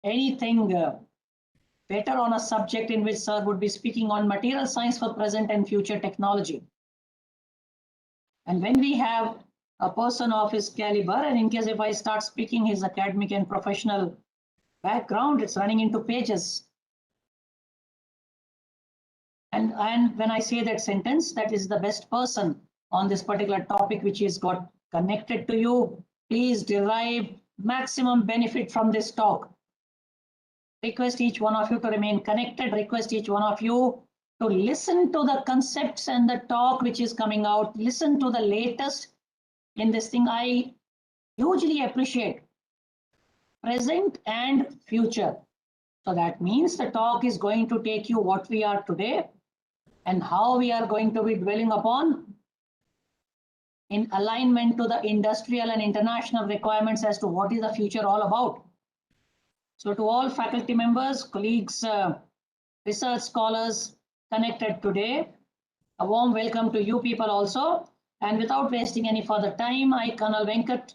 anything better on a subject in which sir would be speaking on material science for present and future technology. And when we have a person of his caliber, and in case if I start speaking his academic and professional background, it's running into pages. And when I say that sentence, that is the best person on this particular topic which is got connected to you. Please derive maximum benefit from this talk. Request each one of you to remain connected. Request each one of you to listen to the concepts and the talk which is coming out. Listen to the latest in this thing. I hugely appreciate present and future. So that means the talk is going to take you what we are today and how we are going to be dwelling upon in alignment to the industrial and international requirements as to what is the future all about. So to all faculty members, colleagues, research scholars connected today, a warm welcome to you people also. And without wasting any further time, I, Colonel Venkat,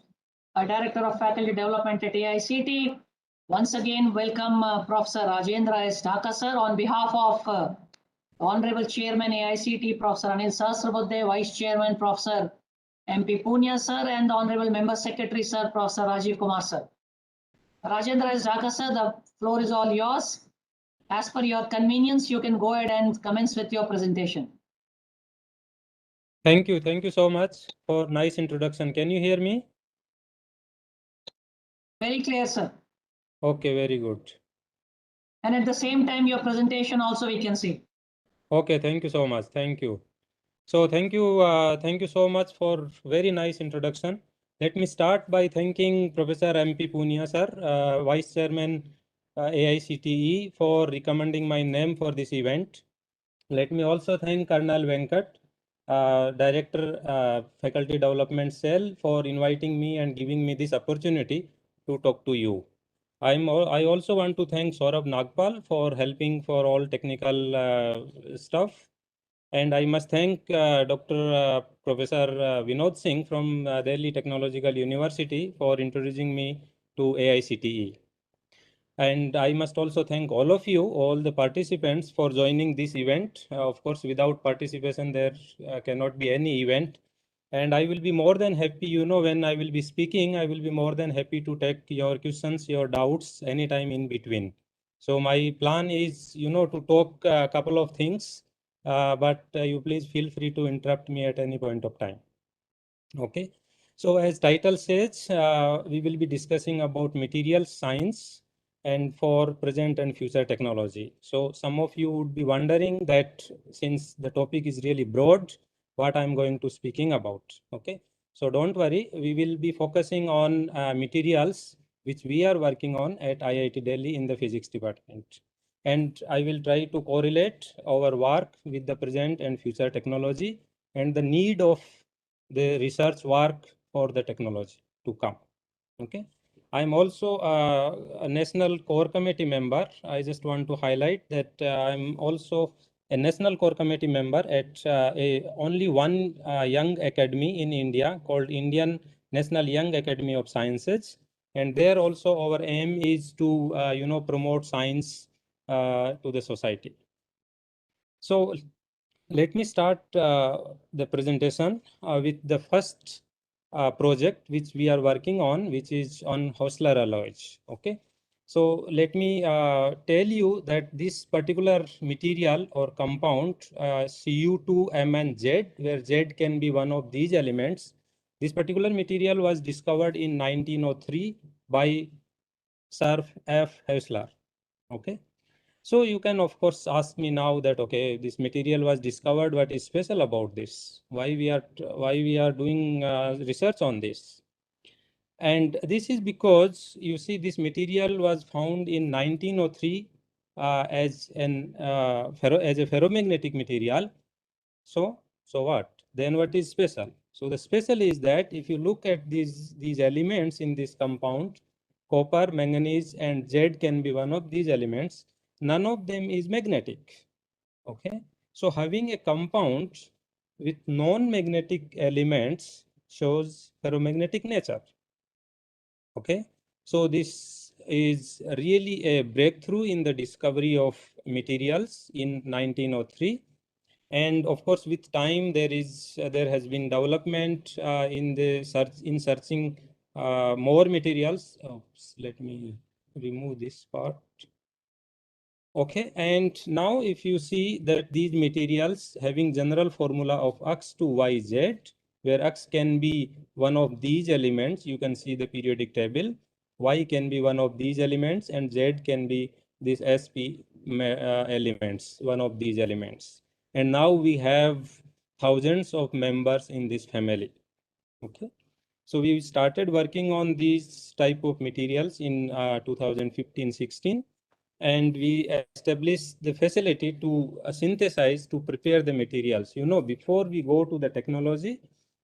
Director of Faculty Development at AICT, once again welcome Professor Rajendra S. Dhaka sir on behalf of Honorable Chairman AICT, Professor Anil Sahasrabudhe, Vice Chairman Professor MP Punia sir, and Honorable Member Secretary sir, Professor Rajiv Kumar sir. Rajendra S. Dhaka sir, the floor is all yours. As per your convenience, you can go ahead and commence with your presentation. Thank you so much for nice introduction. Can you hear me? Very clear, sir. Okay, very good. And at the same time, your presentation also we can see. Okay, thank you so much. Thank you. So thank you so much for very nice introduction. Let me start by thanking Professor MP Punia sir, Vice Chairman AICTE for recommending my name for this event. Let me also thank Colonel Venkat, Director Faculty Development Cell, for inviting me and giving me this opportunity to talk to you. I also want to thank Saurabh Nagpal for helping for all technical stuff. And I must thank Dr. Professor Vinod Singh from Delhi Technological University for introducing me to AICTE. And I must also thank all of you, all the participants, for joining this event. Of course, without participation, there cannot be any event. And I will be more than happy, when I will be speaking, I will be more than happy to take your questions, your doubts, anytime in between. So my plan is, to talk a couple of things, but you please feel free to interrupt me at any point of time. Okay. So as title says, we will be discussing about material science and for present and future technology. So some of you would be wondering that since the topic is really broad, what I'm going to speaking about. Okay. So don't worry, we will be focusing on materials which we are working on at IIT Delhi in the physics department. And I will try to correlate our work with the present and future technology and the need of the research work for the technology to come. Okay. I'm also a national core committee member. I just want to highlight that I'm also a national core committee member at only one young academy in India called Indian National Young Academy of Sciences. And there also our aim is to, promote science to the society. So let me start the presentation with the first project which we are working on, which is on Hostler alloys. Okay. So let me tell you that this particular material or compound Cu2, M and Z, where Z can be one of these elements. This particular material was discovered in 1903 by Sir F. Hostler. Okay. So you can of course ask me now that, okay, this material was discovered. What is special about this? Why we are doing research on this? And this is because you see this material was found in 1903 as a ferromagnetic material. So what? Then what is special? So the special is that if you look at these elements in this compound, copper, manganese, and Z can be one of these elements. None of them is magnetic. Okay. So having a compound with non-magnetic elements shows ferromagnetic nature. Okay. So this is really a breakthrough in the discovery of materials in 1903. And of course, with time, there has been development in the searching more materials. Oops, let me remove this part. Okay, and now if you see that these materials having general formula of X to Y, Z, where X can be one of these elements, you can see the periodic table, Y can be one of these elements, and Z can be these SP elements, one of these elements. And now we have thousands of members in this family. Okay, so we started working on these type of materials in 2015-16. And we established the facility to synthesize, to prepare the materials. You know, before we go to the technology,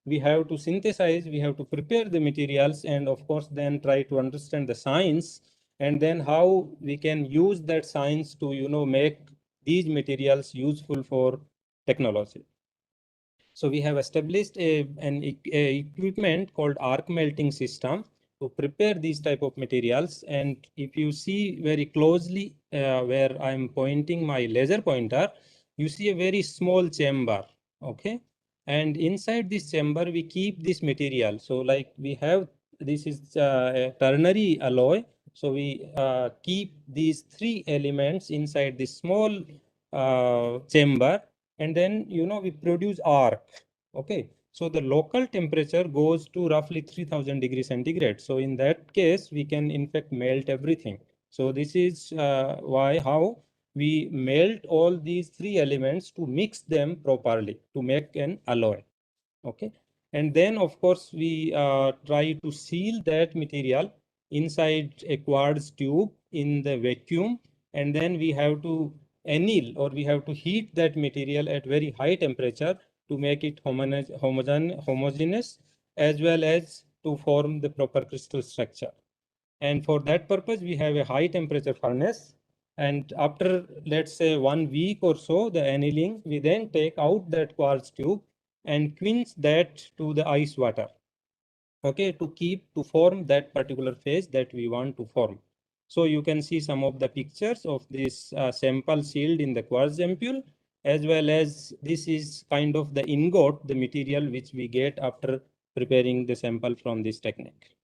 we have to synthesize, we have to prepare the materials, and of course, then try to understand the science, and then how we can use that science to, make these materials useful for technology. So we have established an equipment called arc melting system to prepare these type of materials. And if you see very closely where I'm pointing my laser pointer, you see a very small chamber. Okay. And inside this chamber, we keep this material. So like we have, this is a ternary alloy. So we keep these three elements inside this small chamber, and then we produce arc. Okay, so the local temperature goes to roughly 3000 degrees centigrade. So in that case, we can in fact melt everything. So this is how we melt all these three elements to mix them properly to make an alloy. Okay, and then of course we try to seal that material inside a quartz tube in the vacuum, and then we have to anneal, or we have to heat that material at very high temperature to make it homogeneous, as well as to form the proper crystal structure. And for that purpose, we have a high temperature furnace. And after, let's say, 1 week or so, the annealing, we then take out that quartz tube and quench that to the ice water. Okay, to form that particular phase that we want to form. So you can see some of the pictures of this sample sealed in the quartz ampule, as well as this is kind of the ingot, the material which we get after preparing the sample from this technique.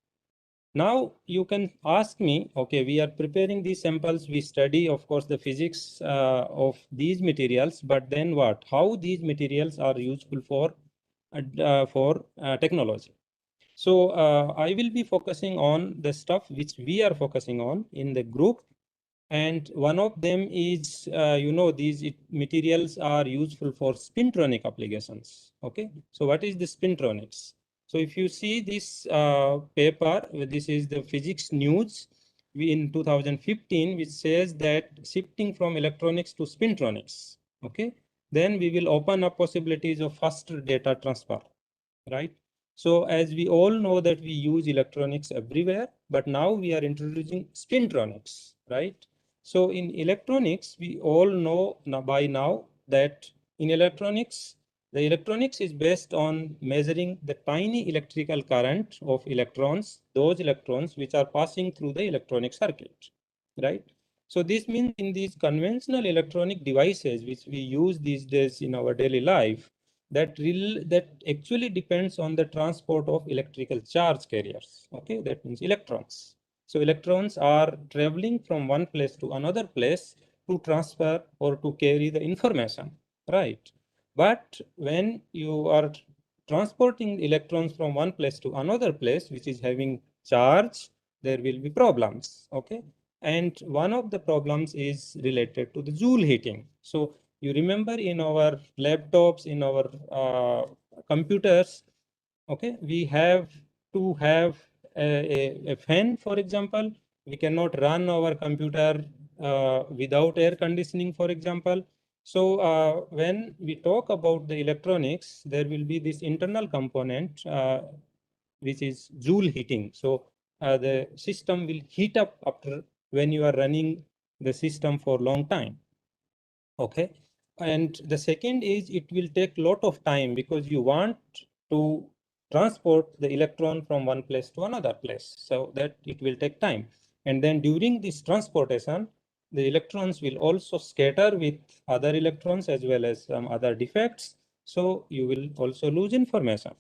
Now you can ask me, okay, we are preparing these samples, we study, of course, the physics of these materials, but then what? How these materials are useful for technology. So I will be focusing on the stuff which we are focusing on in the group. And one of them is, these materials are useful for spintronic applications. Okay, so what is the spintronics? So if you see this paper, this is the physics news in 2015, which says that shifting from electronics to spintronics, okay, then we will open up possibilities of faster data transfer, right? So as we all know that we use electronics everywhere, but now we are introducing spintronics, right? So in electronics, we all know by now that in electronics, the electronics is based on measuring the tiny electrical current of electrons, those electrons which are passing through the electronic circuit, right? So this means in these conventional electronic devices, which we use these days in our daily life, that actually depends on the transport of electrical charge carriers. Okay, that means electrons. So electrons are traveling from one place to another place to transfer or to carry the information, right? But when you are transporting electrons from one place to another place, which is having charge, there will be problems. Okay, and one of the problems is related to the Joule heating. So you remember in our laptops, in our computers, okay, we have to have a fan, for example. We cannot run our computer without air conditioning, for example. So when we talk about the electronics, there will be this internal component which is Joule heating. So the system will heat up after when you are running the system for a long time. Okay, and the second is it will take a lot of time because you want to transport the electron from one place to another place, so that it will take time. And then during this transportation, the electrons will also scatter with other electrons as well as some other defects. So you will also lose information.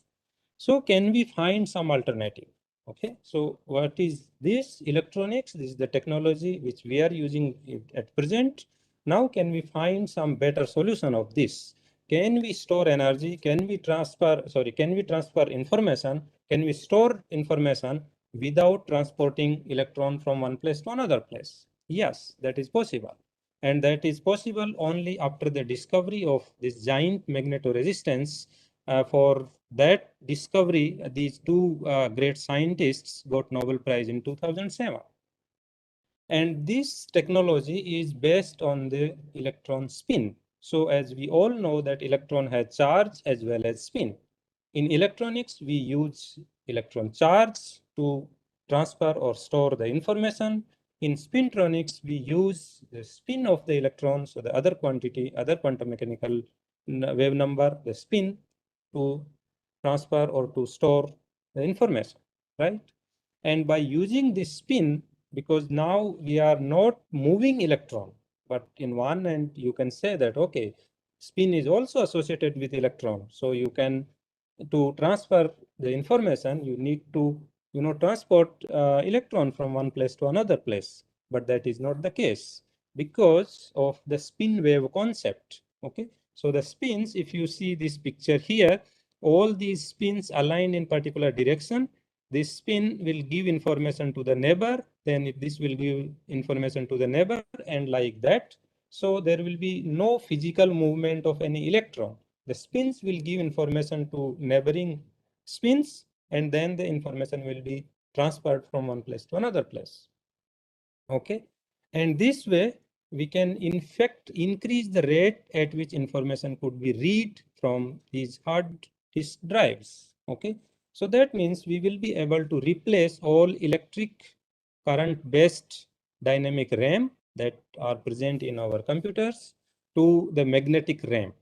So can we find some alternative? Okay, so what is this electronics? This is the technology which we are using at present. Now can we find some better solution of this? Can we store energy? Can we transfer information? Can we store information without transporting electron from one place to another place? Yes, that is possible. And that is possible only after the discovery of this giant magnetoresistance. For that discovery, these two great scientists got Nobel Prize in 2007. And this technology is based on the electron spin. So as we all know that electron has charge as well as spin. In electronics, we use electron charge to transfer or store the information. In spintronics, we use the spin of the electron, so the other quantity, other quantum mechanical wave number, the spin, to transfer or to store the information, right? And by using this spin, because now we are not moving electron, but in one end, you can say that, okay, spin is also associated with electron. So you can, to transfer the information, you need to, transport electron from one place to another place. But that is not the case because of the spin wave concept. Okay. So the spins, if you see this picture here, all these spins align in particular direction. This spin will give information to the neighbor, then this will give information to the neighbor, and like that. So there will be no physical movement of any electron. The spins will give information to neighboring spins, and then the information will be transferred from one place to another place. Okay. And this way, we can in fact increase the rate at which information could be read from these hard disk drives. Okay. So that means we will be able to replace all electric current based dynamic RAM that are present in our computers to the magnetic RAM.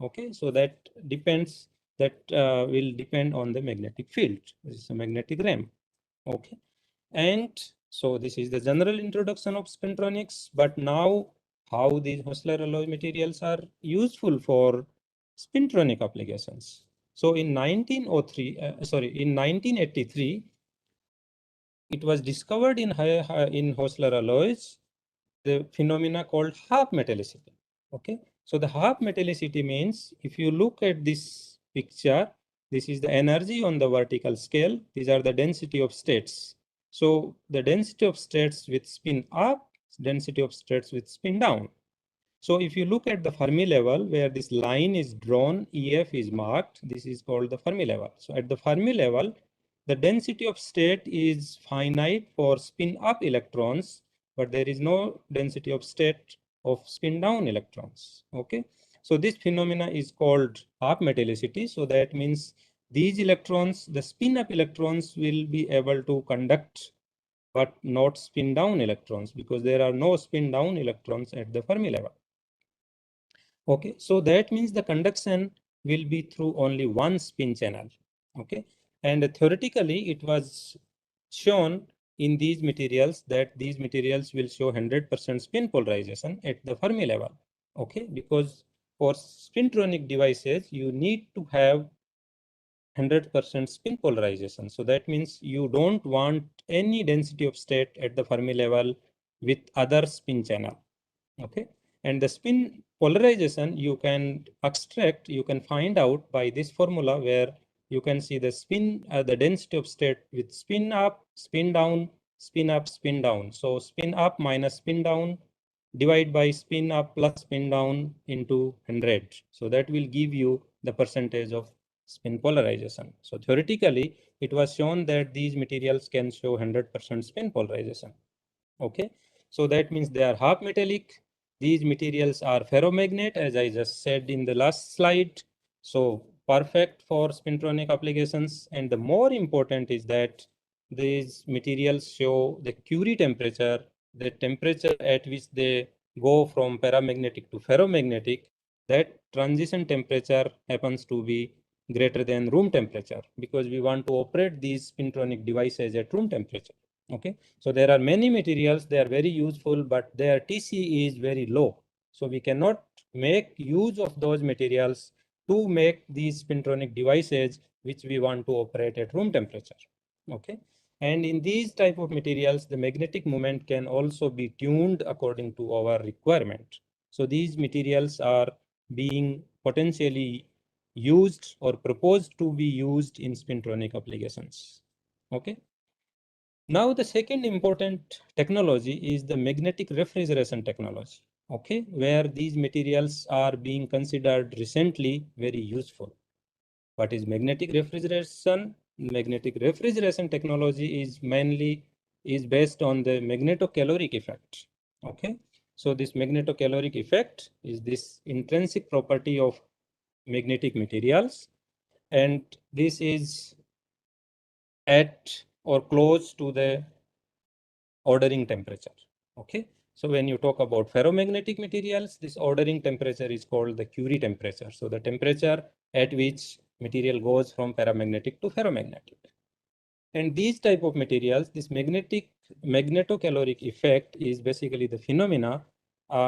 Okay. So that depends, will depend on the magnetic field. This is a magnetic RAM. Okay. And so this is the general introduction of spintronics, but now how these Hosler alloy materials are useful for spintronic applications. So in 1983, it was discovered in Hosler alloys the phenomena called half metallicity. Okay, so the half metallicity means if you look at this picture, this is the energy on the vertical scale. These are the density of states. So the density of states with spin up, density of states with spin down. So if you look at the Fermi level where this line is drawn, EF is marked, this is called the Fermi level. So at the Fermi level, the density of state is finite for spin up electrons, but there is no density of state of spin down electrons. Okay. So this phenomena is called half metallicity. So that means these electrons, the spin up electrons will be able to conduct but not spin down electrons because there are no spin down electrons at the Fermi level. Okay, so that means the conduction will be through only one spin channel. Okay, and theoretically it was shown in these materials that these materials will show 100% spin polarization at the Fermi level. Okay, because for spintronic devices you need to have 100% spin polarization. So that means you don't want any density of state at the Fermi level with other spin channel. Okay, and the spin polarization you can extract, you can find out by this formula where you can see the spin, the density of state with spin up, spin down, spin up, spin down. So spin up minus spin down divide by spin up plus spin down into 100. So that will give you the percentage of spin polarization. So theoretically, it was shown that these materials can show 100% spin polarization. Okay, so that means they are half metallic. These materials are ferromagnet, as I just said in the last slide. So perfect for spintronic applications. And the more important is that these materials show the Curie temperature, the temperature at which they go from paramagnetic to ferromagnetic. That transition temperature happens to be greater than room temperature because we want to operate these spintronic devices at room temperature. Okay, so there are many materials, they are very useful, but their TC is very low. So we cannot make use of those materials to make these spintronic devices which we want to operate at room temperature. Okay, and in these type of materials, the magnetic moment can also be tuned according to our requirement. So these materials are being potentially used or proposed to be used in spintronic applications. Okay. Now, the second important technology is the magnetic refrigeration technology, okay, where these materials are being considered recently very useful. What is magnetic refrigeration? Magnetic refrigeration technology is mainly based on the magnetocaloric effect. Okay, so this magnetocaloric effect is this intrinsic property of magnetic materials, and this is at or close to the ordering temperature. Okay, so when you talk about ferromagnetic materials, this ordering temperature is called the Curie temperature. So the temperature at which material goes from paramagnetic to ferromagnetic. And these type of materials, this magnetocaloric effect is basically the phenomena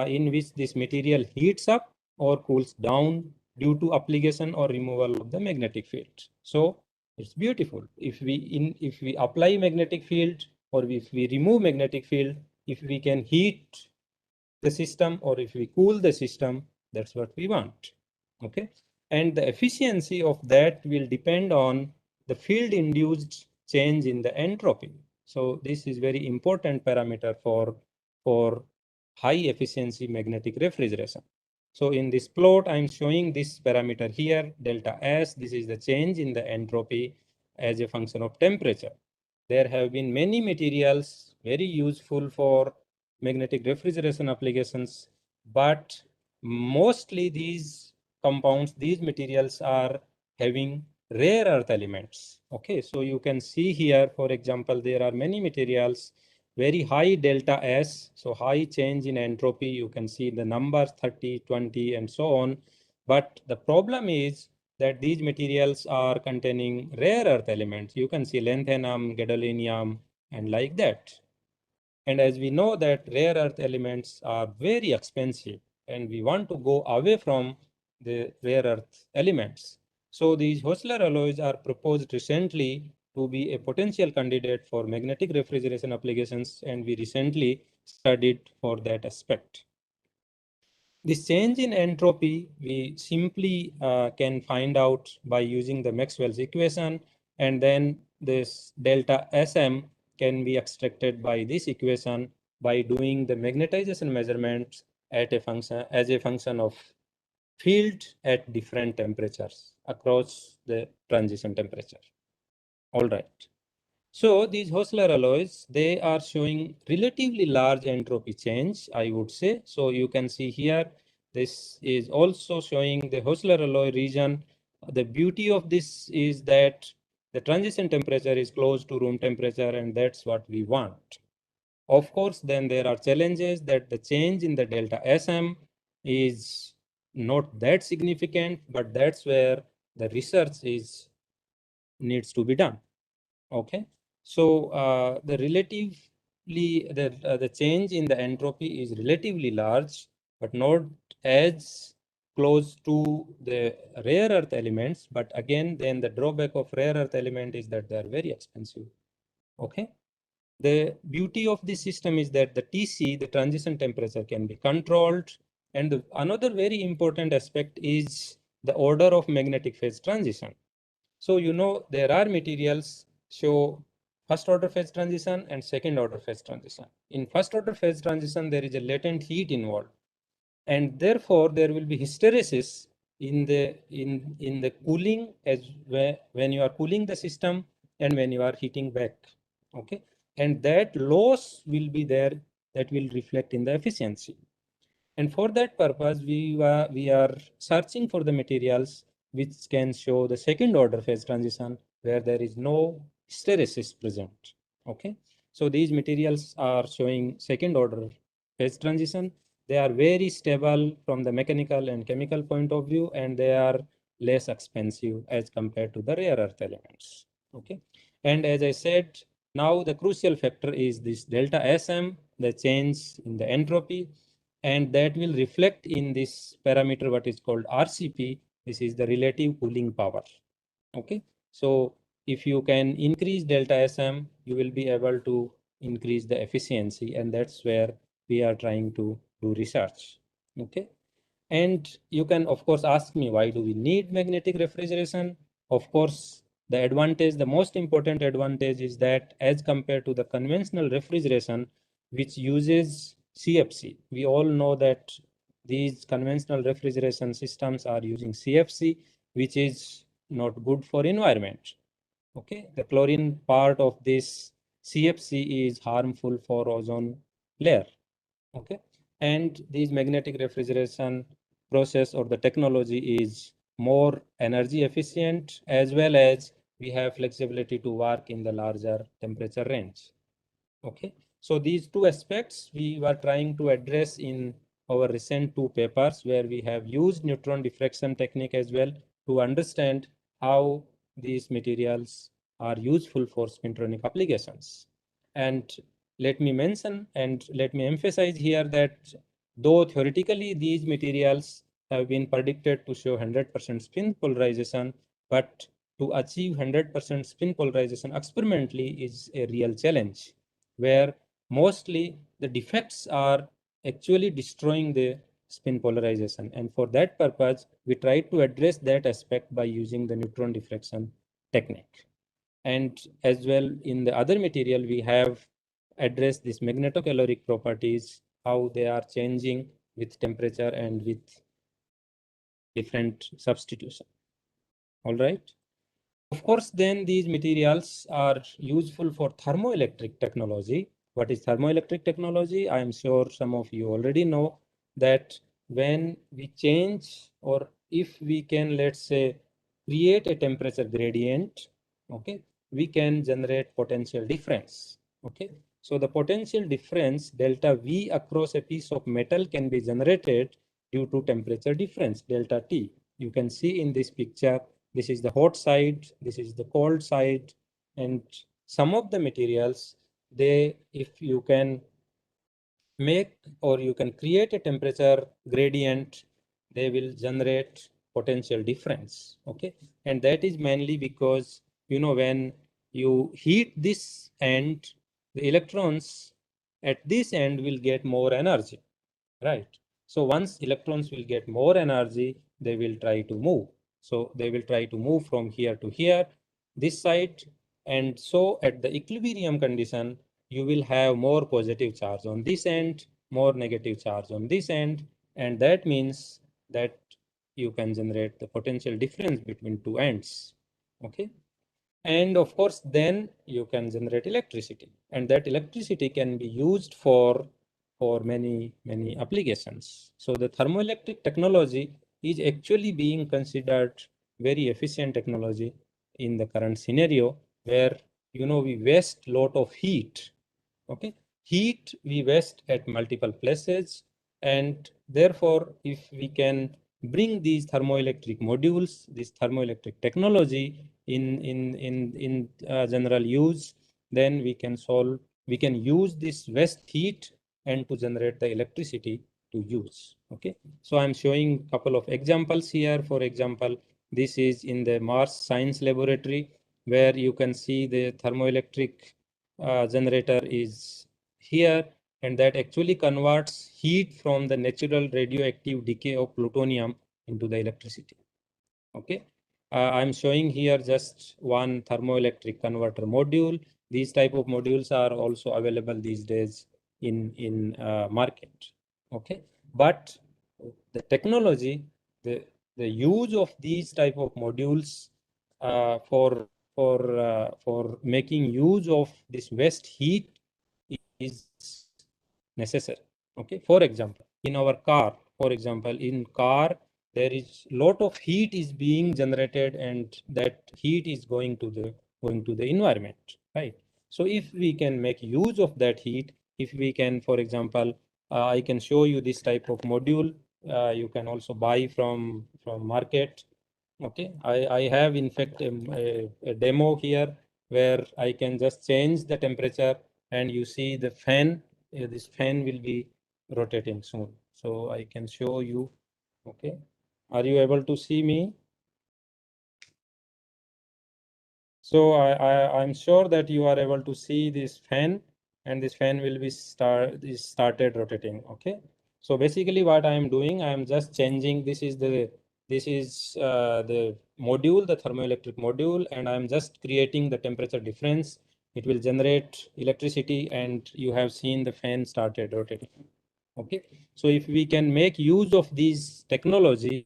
in which this material heats up or cools down due to application or removal of the magnetic field. So it's beautiful. If we apply magnetic field or if we remove magnetic field, if we can heat the system or if we cool the system, that's what we want. Okay, and the efficiency of that will depend on the field induced change in the entropy. So this is very important parameter for high efficiency magnetic refrigeration. So in this plot, I'm showing this parameter here, delta S. This is the change in the entropy as a function of temperature. There have been many materials very useful for magnetic refrigeration applications, but mostly these compounds, these materials are having rare earth elements. Okay, so you can see here, for example, there are many materials, very high delta S, so high change in entropy. You can see the numbers 30, 20, and so on. But the problem is that these materials are containing rare earth elements. You can see lanthanum, gadolinium, and like that. And as we know that rare earth elements are very expensive and we want to go away from the rare earth elements. So these Hosler alloys are proposed recently to be a potential candidate for magnetic refrigeration applications, and we recently studied for that aspect. This change in entropy, we simply can find out by using the Maxwell's equation, and then this delta Sm can be extracted by this equation by doing the magnetization measurements at a function as a function of field at different temperatures across the transition temperature. All right. So these Hosler alloys, they are showing relatively large entropy change, I would say. So you can see here, this is also showing the Hosler alloy region. The beauty of this is that the transition temperature is close to room temperature, and that's what we want. Of course, then there are challenges that the change in the delta Sm is not that significant, but that's where the research needs to be done. Okay, so the change in the entropy is relatively large, but not as close to the rare earth elements. But again, then the drawback of rare earth element is that they are very expensive. Okay, the beauty of this system is that the TC, the transition temperature, can be controlled, and another very important aspect is the order of magnetic phase transition. So, you know, there are materials show first order phase transition and second order phase transition. In first order phase transition, there is a latent heat involved, and therefore there will be hysteresis in the cooling when you are cooling the system and when you are heating back. Okay, and that loss will be there, that will reflect in the efficiency. And for that purpose, we are searching for the materials which can show the second order phase transition where there is no hysteresis present. Okay, so these materials are showing second order phase transition. They are very stable from the mechanical and chemical point of view, and they are less expensive as compared to the rare earth elements. Okay, and as I said, Now the crucial factor is this delta Sm, the change in the entropy, and that will reflect in this parameter what is called RCP. This is the relative cooling power. Okay, so if you can increase delta Sm, you will be able to increase the efficiency, and that's where we are trying to do research. Okay, and you can of course ask me, why do we need magnetic refrigeration? Of course, the most important advantage is that as compared to the conventional refrigeration, which uses CFC, we all know that these conventional refrigeration systems are using CFC, which is not good for environment. Okay, the chlorine part of this CFC is harmful for ozone layer. Okay, and these magnetic refrigeration process or the technology is more energy efficient, as well as we have flexibility to work in the larger temperature range. Okay, so these two aspects we were trying to address in our recent two papers, where we have used neutron diffraction technique as well to understand how these materials are useful for spintronic applications. And let me mention and let me emphasize here that though theoretically these materials have been predicted to show 100% spin polarization, but to achieve 100% spin polarization experimentally is a real challenge, where mostly the defects are actually destroying the spin polarization. And for that purpose, we try to address that aspect by using the neutron diffraction technique. And as well, in the other material, we have addressed these magnetocaloric properties, how they are changing with temperature and with different substitution. All right. Of course, then these materials are useful for thermoelectric technology. What is thermoelectric technology? I am sure some of you already know that when we change, or if we can, let's say, create a temperature gradient, okay, we can generate potential difference. Okay, so the potential difference delta V across a piece of metal can be generated due to temperature difference delta T. You can see in this picture, this is the hot side, this is the cold side, and some of the materials, if you can make or you can create a temperature gradient, they will generate potential difference. Okay, and that is mainly because, when you heat this end, the electrons at this end will get more energy, right? So once electrons will get more energy, they will try to move. So they will try to move from here to here, this side. And so at the equilibrium condition, you will have more positive charge on this end, more negative charge on this end. And that means that you can generate the potential difference between two ends. Okay. And of course, then you can generate electricity. And that electricity can be used for many, many applications. So the thermoelectric technology is actually being considered very efficient technology in the current scenario, where we waste a lot of heat. Okay, heat we waste at multiple places, and therefore if we can bring these thermoelectric modules, this thermoelectric technology in general use, then we can use this waste heat and to generate the electricity to use. Okay, so I'm showing a couple of examples here. For example, this is in the Mars Science Laboratory, where you can see the thermoelectric generator is here, and that actually converts heat from the natural radioactive decay of plutonium into the electricity. Okay, I'm showing here just one thermoelectric converter module. These type of modules are also available these days in market. Okay, but the technology, the use of these type of modules for making use of this waste heat is necessary. Okay, for example, in our car, there is lot of heat is being generated, and that heat is going to the environment, right? So if we can make use of that heat, if we can, for example, I can show you this type of module. You can also buy from market. Okay, I have in fact a demo here where I can just change the temperature, and you see the fan, this fan will be rotating soon. So I can show you. Okay, are you able to see me? So I'm sure that you are able to see this fan, and this fan will be started rotating. Okay. So basically what I am doing, I am just changing, this is the module, the thermoelectric module, and I am just creating the temperature difference. It will generate electricity, and you have seen the fan started rotating. Okay. So if we can make use of these technology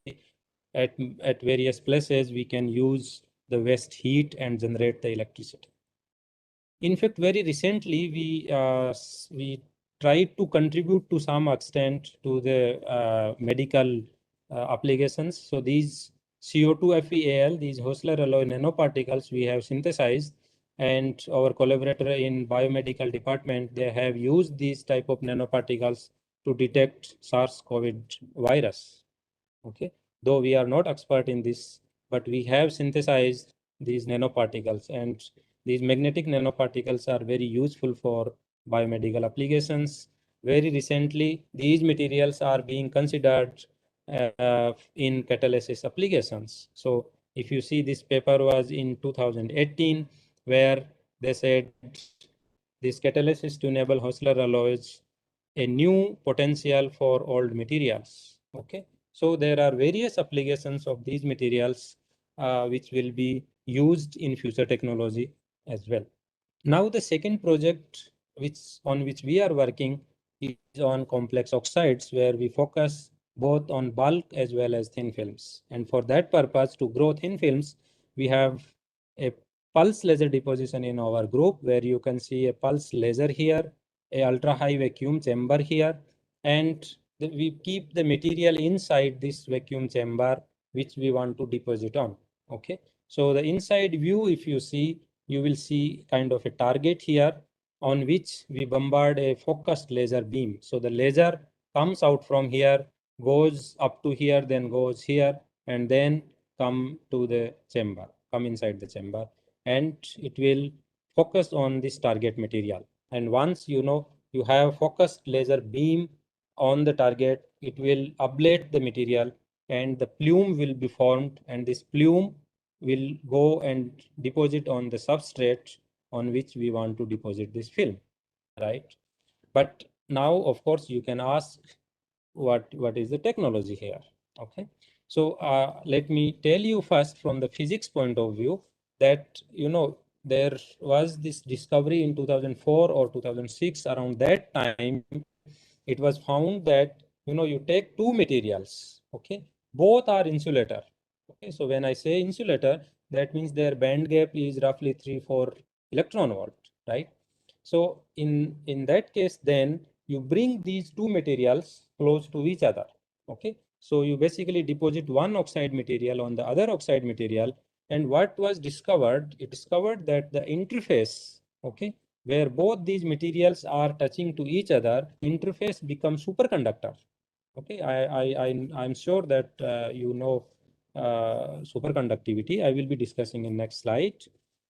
at various places, we can use the waste heat and generate the electricity. In fact, very recently, we tried to contribute to some extent to the medical applications. So these CO2 FeAl, these Hosler alloy nanoparticles, we have synthesized, and our collaborator in biomedical department, they have used these type of nanoparticles to detect SARS-CoV virus. Okay, though we are not expert in this, but we have synthesized these nanoparticles, and these magnetic nanoparticles are very useful for biomedical applications. Very recently, these materials are being considered in catalysis applications. So if you see, this paper was in 2018, where they said this catalysis to enable Hosler alloys a new potential for old materials. Okay, so there are various applications of these materials which will be used in future technology as well. Now the second project on which we are working is on complex oxides, where we focus both on bulk as well as thin films. And for that purpose, to grow thin films, we have a pulse laser deposition in our group, where you can see a pulse laser here, a ultra high vacuum chamber here, and we keep the material inside this vacuum chamber which we want to deposit on. Okay, so the inside view, if you see, you will see kind of a target here on which we bombard a focused laser beam. So the laser comes out from here, goes up to here, then goes here, and then come to the chamber, come inside the chamber, and it will focus on this target material. And once you have focused laser beam on the target, it will ablate the material, and the plume will be formed, and this plume will go and deposit on the substrate on which we want to deposit this film, right? But now, of course, you can ask what is the technology here. Okay, so let me tell you first from the physics point of view that there was this discovery in 2004 or 2006. Around that time, it was found that you take two materials. Okay, both are insulator. Okay, so when I say insulator, that means their band gap is roughly 3-4 electron volt, right? So in that case, then you bring these two materials close to each other. Okay, so you basically deposit one oxide material on the other oxide material, and what was discovered? It discovered that the interface, okay, where both these materials are touching to each other, interface becomes superconductor. Okay, I'm sure that superconductivity. I will be discussing in next slide.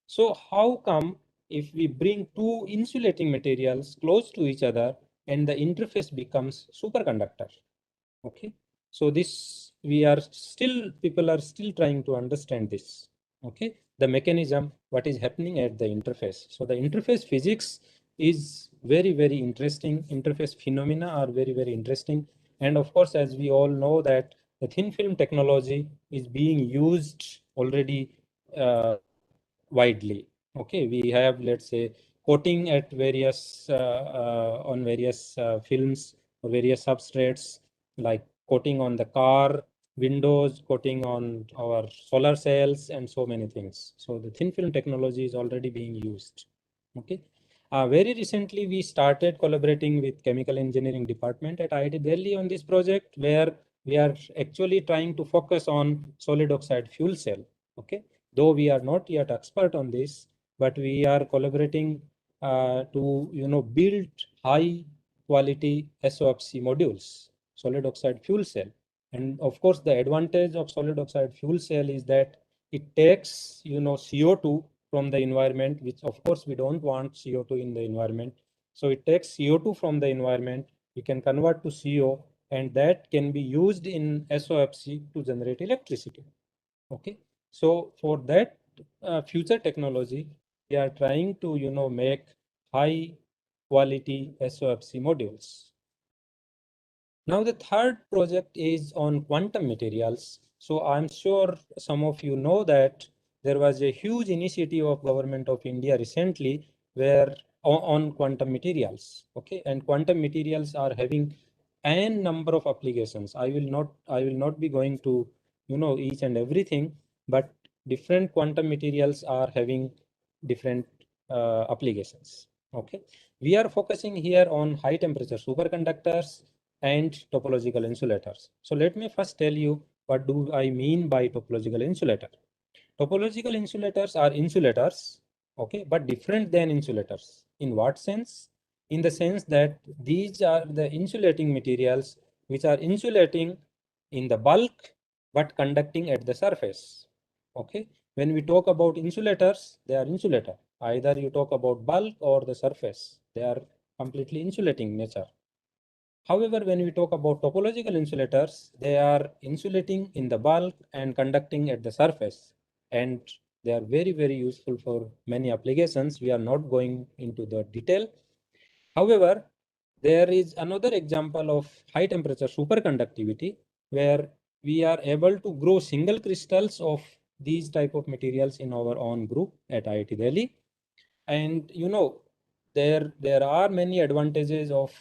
So how come if we bring two insulating materials close to each other and the interface becomes superconductor? Okay, so this people are still trying to understand this. Okay, the mechanism, what is happening at the interface. So the interface physics is very interesting. Interface phenomena are very interesting. And of course, as we all know, that the thin film technology is being used already widely. Okay, we have, let's say, coating at various on various films or various substrates, like coating on the car windows, coating on our solar cells, and so many things. So the thin film technology is already being used. Okay, very recently we started collaborating with chemical engineering department at IIT Delhi on this project, where we are actually trying to focus on solid oxide fuel cell. Okay, though we are not yet expert on this, but we are collaborating to build high quality SOFC modules, solid oxide fuel cell. And of course, the advantage of solid oxide fuel cell is that it takes CO2 from the environment, which of course we don't want CO2 in the environment. So it takes CO2 from the environment, we can convert to CO, and that can be used in SOFC to generate electricity. Okay, so for that future technology, we are trying to make high quality SOFC modules. Now the third project is on quantum materials. So I'm sure some of you know that there was a huge initiative of Government of India recently where on quantum materials. Okay, and quantum materials are having n number of applications. I will not be going to each and everything, but different quantum materials are having different applications. Okay, we are focusing here on high temperature superconductors and topological insulators. So let me first tell you what do I mean by topological insulator. Topological insulators are insulators, okay, but different than insulators. In what sense? In the sense that these are the insulating materials which are insulating in the bulk but conducting at the surface. Okay, when we talk about insulators, they are insulator. Either you talk about bulk or the surface, they are completely insulating nature. However, when we talk about topological insulators, they are insulating in the bulk and conducting at the surface. And they are very, very useful for many applications. We are not going into the detail. However, there is another example of high temperature superconductivity where we are able to grow single crystals of these type of materials in our own group at IIT Delhi. And there are many advantages of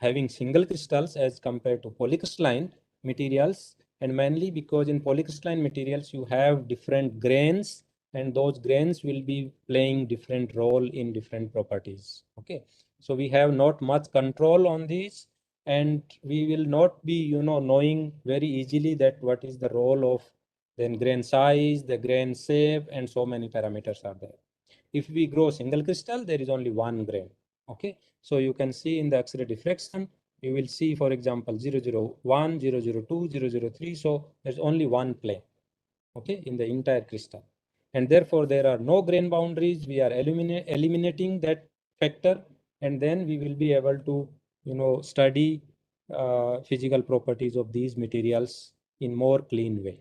having single crystals as compared to polycrystalline materials, and mainly because in polycrystalline materials you have different grains, and those grains will be playing different role in different properties. Okay, so we have not much control on these, and we will not be knowing very easily that what is the role of then grain size, the grain shape, and so many parameters are there. If we grow single crystal, there is only one grain. Okay, so you can see in the X-ray diffraction, you will see, for example, 001, 002, 003. So there's only one plane, okay, in the entire crystal. And therefore, there are no grain boundaries. We are eliminating that factor, and then we will be able to, study physical properties of these materials in more clean way.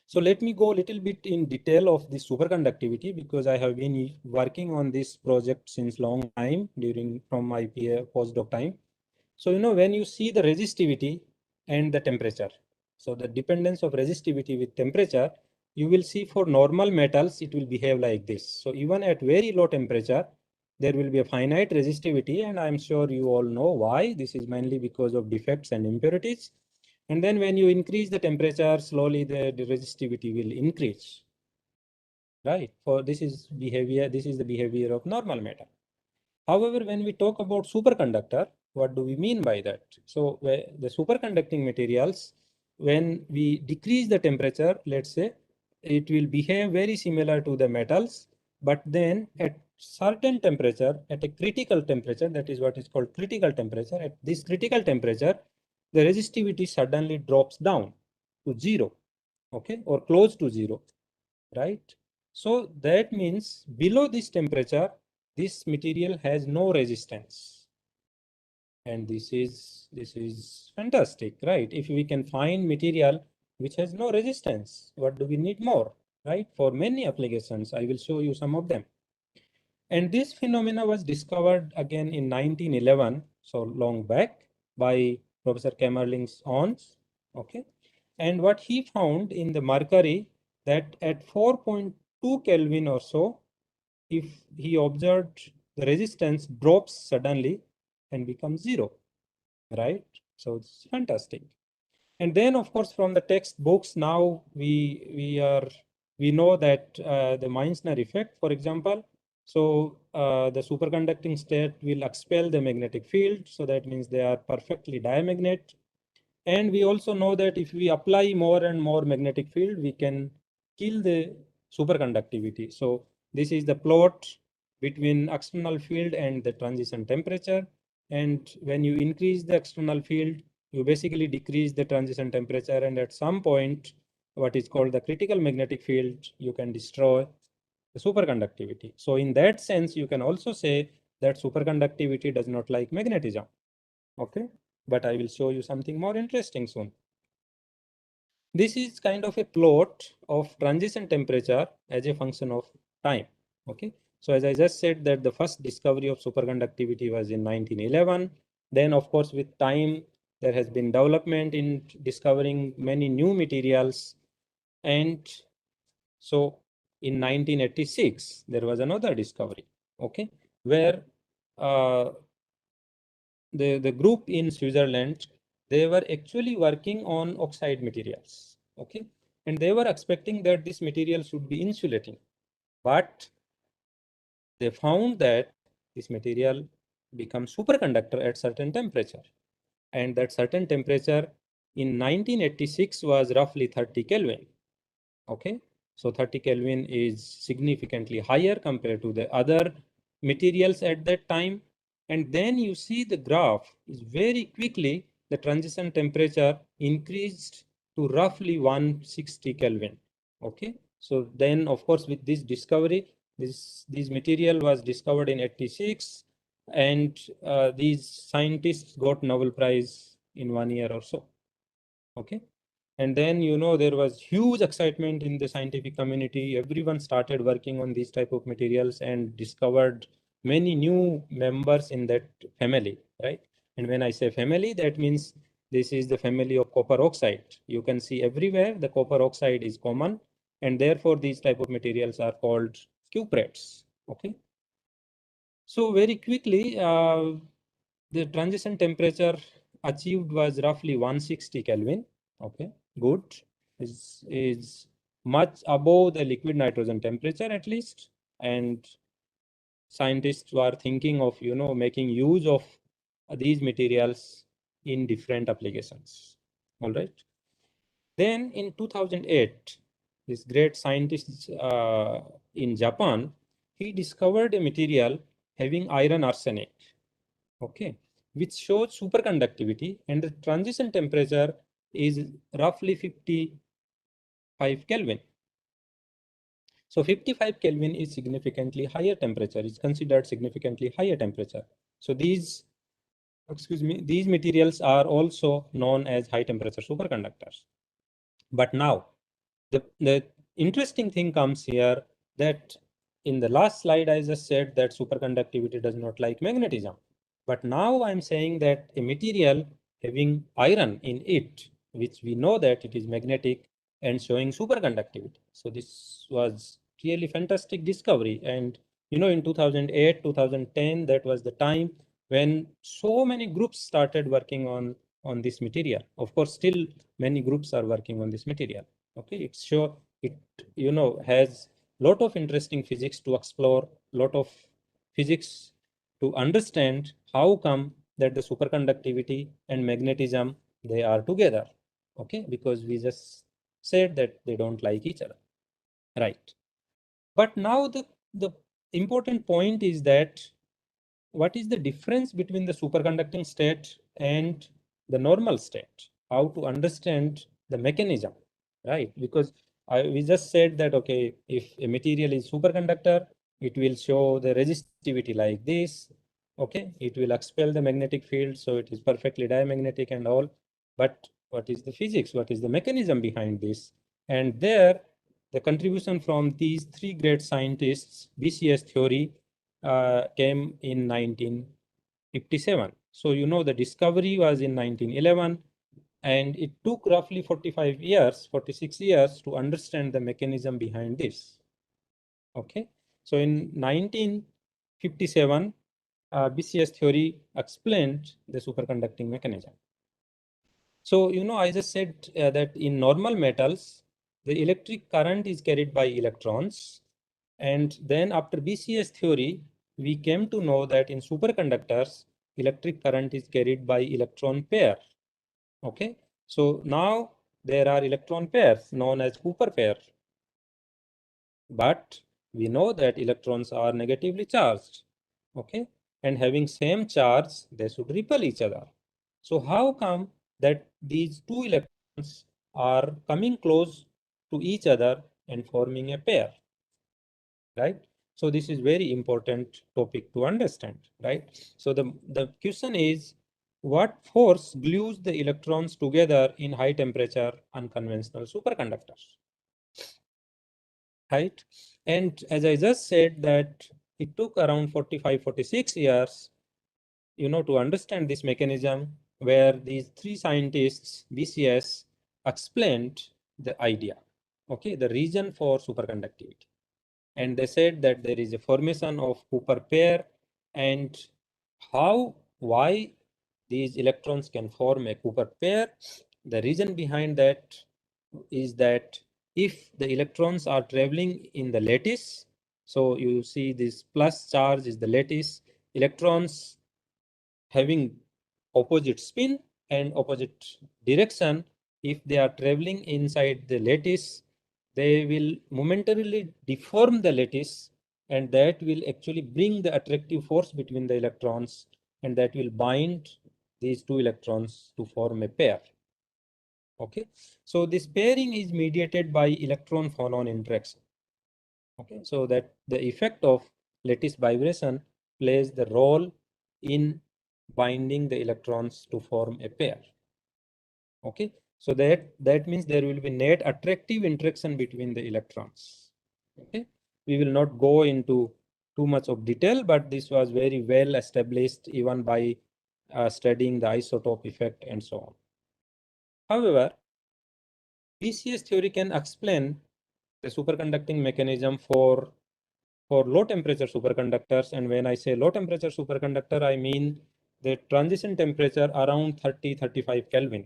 So let me go a little bit in detail of the superconductivity, because I have been working on this project since long time from my postdoc time. So, when you see the resistivity and the temperature, so the dependence of resistivity with temperature, you will see for normal metals, it will behave like this. So even at very low temperature, there will be a finite resistivity, and I'm sure you all know why. This is mainly because of defects and impurities. And then when you increase the temperature, slowly the resistivity will increase, right? For this is the behavior of normal matter. However, when we talk about superconductor, what do we mean by that? So the superconducting materials, when we decrease the temperature, let's say, it will behave very similar to the metals, but then at certain temperature, at a critical temperature, that is what is called critical temperature. At this critical temperature, the resistivity suddenly drops down to 0, okay, or close to 0, right? So that means below this temperature, this material has no resistance. And this is fantastic, right? If we can find material which has no resistance, what do we need more, right? For many applications, I will show you some of them. And this phenomena was discovered again in 1911, so long back, by Professor Kamerlingh-Onnes. Okay, and what he found in the mercury, that at 4.2 Kelvin or so, if he observed the resistance drops suddenly and becomes 0, right? So it's fantastic. And then, of course, from the textbooks, now we know that the Meissner effect, for example. So the superconducting state will expel the magnetic field. So that means they are perfectly diamagnet. And we also know that if we apply more and more magnetic field, we can kill the superconductivity. So this is the plot between external field and the transition temperature. And when you increase the external field, you basically decrease the transition temperature. And at some point, what is called the critical magnetic field, you can destroy the superconductivity. So in that sense, you can also say that superconductivity does not like magnetism. Okay, but I will show you something more interesting soon. This is kind of a plot of transition temperature as a function of time. Okay, so as I just said that the first discovery of superconductivity was in 1911. Then of course with time there has been development in discovering many new materials, and so in 1986 there was another discovery, okay, where the group in Switzerland, they were actually working on oxide materials, okay, and they were expecting that this material should be insulating, but they found that this material becomes superconductor at certain temperature, and that certain temperature in 1986 was roughly 30 Kelvin. Okay, so 30 Kelvin is significantly higher compared to the other materials at that time. And then you see the graph is very quickly the transition temperature increased to roughly 160 Kelvin. Okay, so then of course with this discovery, this material was discovered in 86, and these scientists got Nobel Prize in 1 year or so. Okay. And then, there was huge excitement in the scientific community. Everyone started working on these type of materials and discovered many new members in that family, right? And when I say family, that means this is the family of copper oxide. You can see everywhere the copper oxide is common, and therefore these type of materials are called cuprates. Okay. So very quickly, the transition temperature achieved was roughly 160 Kelvin. Okay, good. Is much above the liquid nitrogen temperature at least, and scientists were thinking of making use of these materials in different applications. All right. Then in 2008, this great scientist in Japan, he discovered a material having iron arsenic, okay, which shows superconductivity, and the transition temperature is roughly 55 Kelvin. So 55 Kelvin is significantly higher temperature, is considered significantly higher temperature. So these materials are also known as high temperature superconductors. But now, the interesting thing comes here that in the last slide, I just said that superconductivity does not like magnetism. But now I'm saying that a material having iron in it, which we know that it is magnetic and showing superconductivity. So this was really fantastic discovery. And in 2008, 2010, that was the time when so many groups started working on this material. Of course, still many groups are working on this material. Okay, it has lot of interesting physics to explore, lot of physics to understand how come that the superconductivity and magnetism, they are together. Okay, because we just said that they don't like each other, right? But now the important point is that what is the difference between the superconducting state and the normal state? How to understand the mechanism, right? Because we just said that, okay, if a material is superconductor, it will show the resistivity like this. Okay, it will expel the magnetic field, so it is perfectly diamagnetic and all. But what is the physics? What is the mechanism behind this? And there, the contribution from these three great scientists, BCS theory, came in 1957. So, the discovery was in 1911, and it took roughly 45 years, 46 years to understand the mechanism behind this. Okay. So, in 1957, BCS theory explained the superconducting mechanism. So, I just said that in normal metals, the electric current is carried by electrons. And then after BCS theory, we came to know that in superconductors, electric current is carried by electron pair. Okay. So now there are electron pairs known as Cooper pair. But we know that electrons are negatively charged. Okay. And having same charge, they should repel each other. So how come that these two electrons are coming close to each other and forming a pair? right? So this is very important topic to understand, right? So the question is, what force glues the electrons together in high temperature unconventional superconductors, right? And as I just said that it took around 45-46 years, to understand this mechanism, where these three scientists, BCS, explained the idea, okay, the reason for superconductivity. And they said that there is a formation of Cooper pair, and why these electrons can form a Cooper pair. The reason behind that is that if the electrons are traveling in the lattice, so you see this plus charge is the lattice, electrons having opposite spin and opposite direction, if they are traveling inside the lattice, they will momentarily deform the lattice, and that will actually bring the attractive force between the electrons, and that will bind these two electrons to form a pair. Okay, so this pairing is mediated by electron phonon interaction. Okay, so that the effect of lattice vibration plays the role in binding the electrons to form a pair. Okay, so that means there will be net attractive interaction between the electrons. Okay, we will not go into too much of detail, but this was very well established even by studying the isotope effect and so on. However, BCS theory can explain the superconducting mechanism for low temperature superconductors. And when I say low temperature superconductor, I mean the transition temperature around 30-35 Kelvin.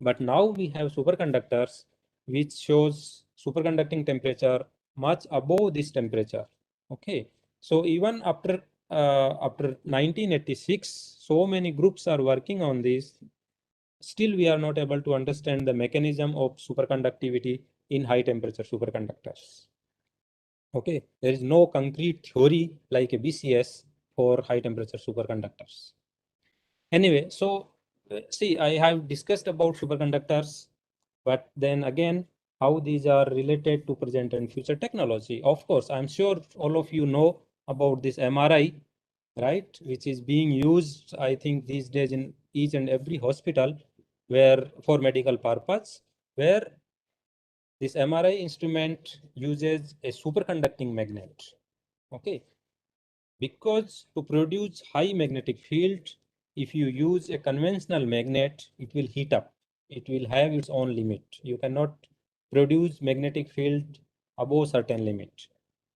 But now we have superconductors which shows superconducting temperature much above this temperature. Okay, so even after 1986, so many groups are working on this. Still, we are not able to understand the mechanism of superconductivity in high temperature superconductors. Okay, there is no concrete theory like a BCS for high temperature superconductors. Anyway, so see, I have discussed about superconductors, but then again, how these are related to present and future technology. Of course, I'm sure all of you know about this MRI, right, which is being used, I think, these days in each and every hospital, where for medical purpose, where this MRI instrument uses a superconducting magnet. Okay, because to produce high magnetic field, if you use a conventional magnet, it will heat up. It will have its own limit. You cannot produce magnetic field above certain limit.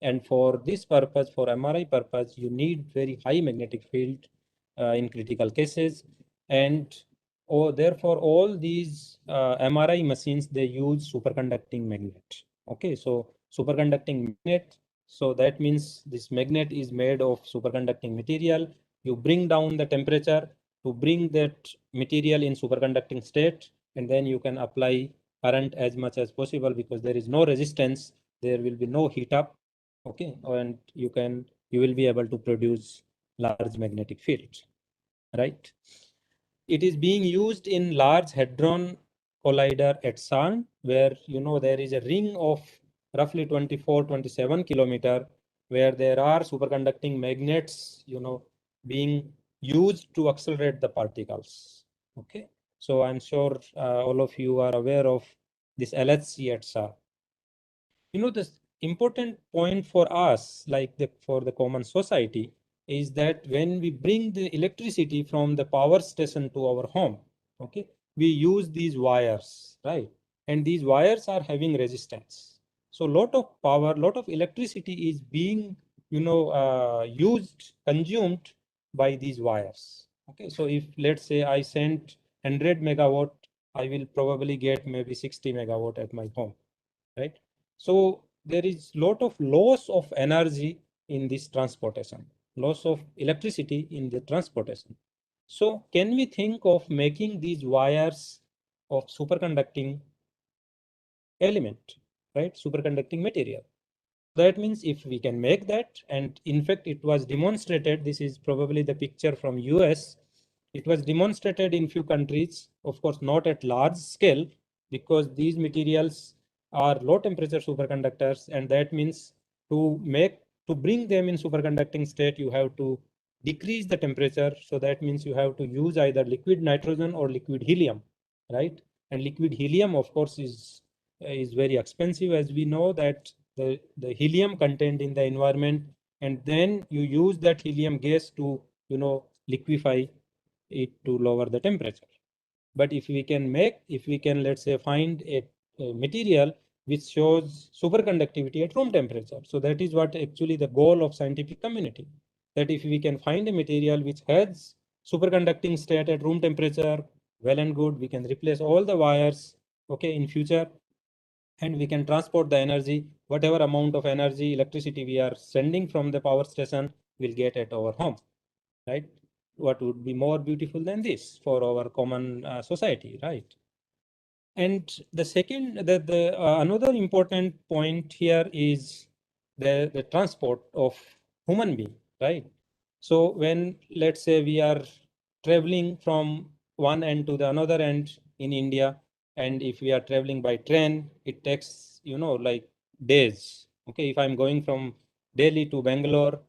And for this purpose, for MRI purpose, you need very high magnetic field in critical cases. And therefore, all these MRI machines, they use superconducting magnet. Okay, so superconducting magnet, so that means this magnet is made of superconducting material. You bring down the temperature to bring that material in superconducting state, and then you can apply current as much as possible because there is no resistance, there will be no heat up. Okay, and you will be able to produce large magnetic field, right? It is being used in Large Hadron Collider at CERN, where there is a ring of roughly 24-27 kilometer, where there are superconducting magnets being used to accelerate the particles. Okay, so I'm sure all of you are aware of this LHC at CERN. The important point for us, like for the common society, is that when we bring the electricity from the power station to our home, okay, we use these wires, right? And these wires are having resistance. So lot of power, lot of electricity is being, consumed by these wires. Okay, so if let's say I send 100 megawatt, I will probably get maybe 60 megawatt at my home, right? So there is lot of loss of energy in this transportation, loss of electricity in the transportation. So can we think of making these wires of superconducting element, right? Superconducting material. That means if we can make that, and in fact it was demonstrated, this is probably the picture from US, it was demonstrated in few countries, of course not at large scale, because these materials are low temperature superconductors, and that means to bring them in superconducting state, you have to decrease the temperature. So that means you have to use either liquid nitrogen or liquid helium, right? And liquid helium, of course, is very expensive, as we know that the helium contained in the environment, and then you use that helium gas to liquefy it to lower the temperature. But if we can let's say find a material which shows superconductivity at room temperature. So that is what actually the goal of scientific community, that if we can find a material which has superconducting state at room temperature, well and good, we can replace all the wires, okay, in future, and we can transport the energy, whatever amount of energy, electricity we are sending from the power station, will get at our home, right? What would be more beautiful than this for our common society, right? And the second, another important point here is the transport of human being, right? So when, let's say, we are traveling from one end to the another end in India, and if we are traveling by train, it takes, like days. Okay, if I'm going from Delhi to Bangalore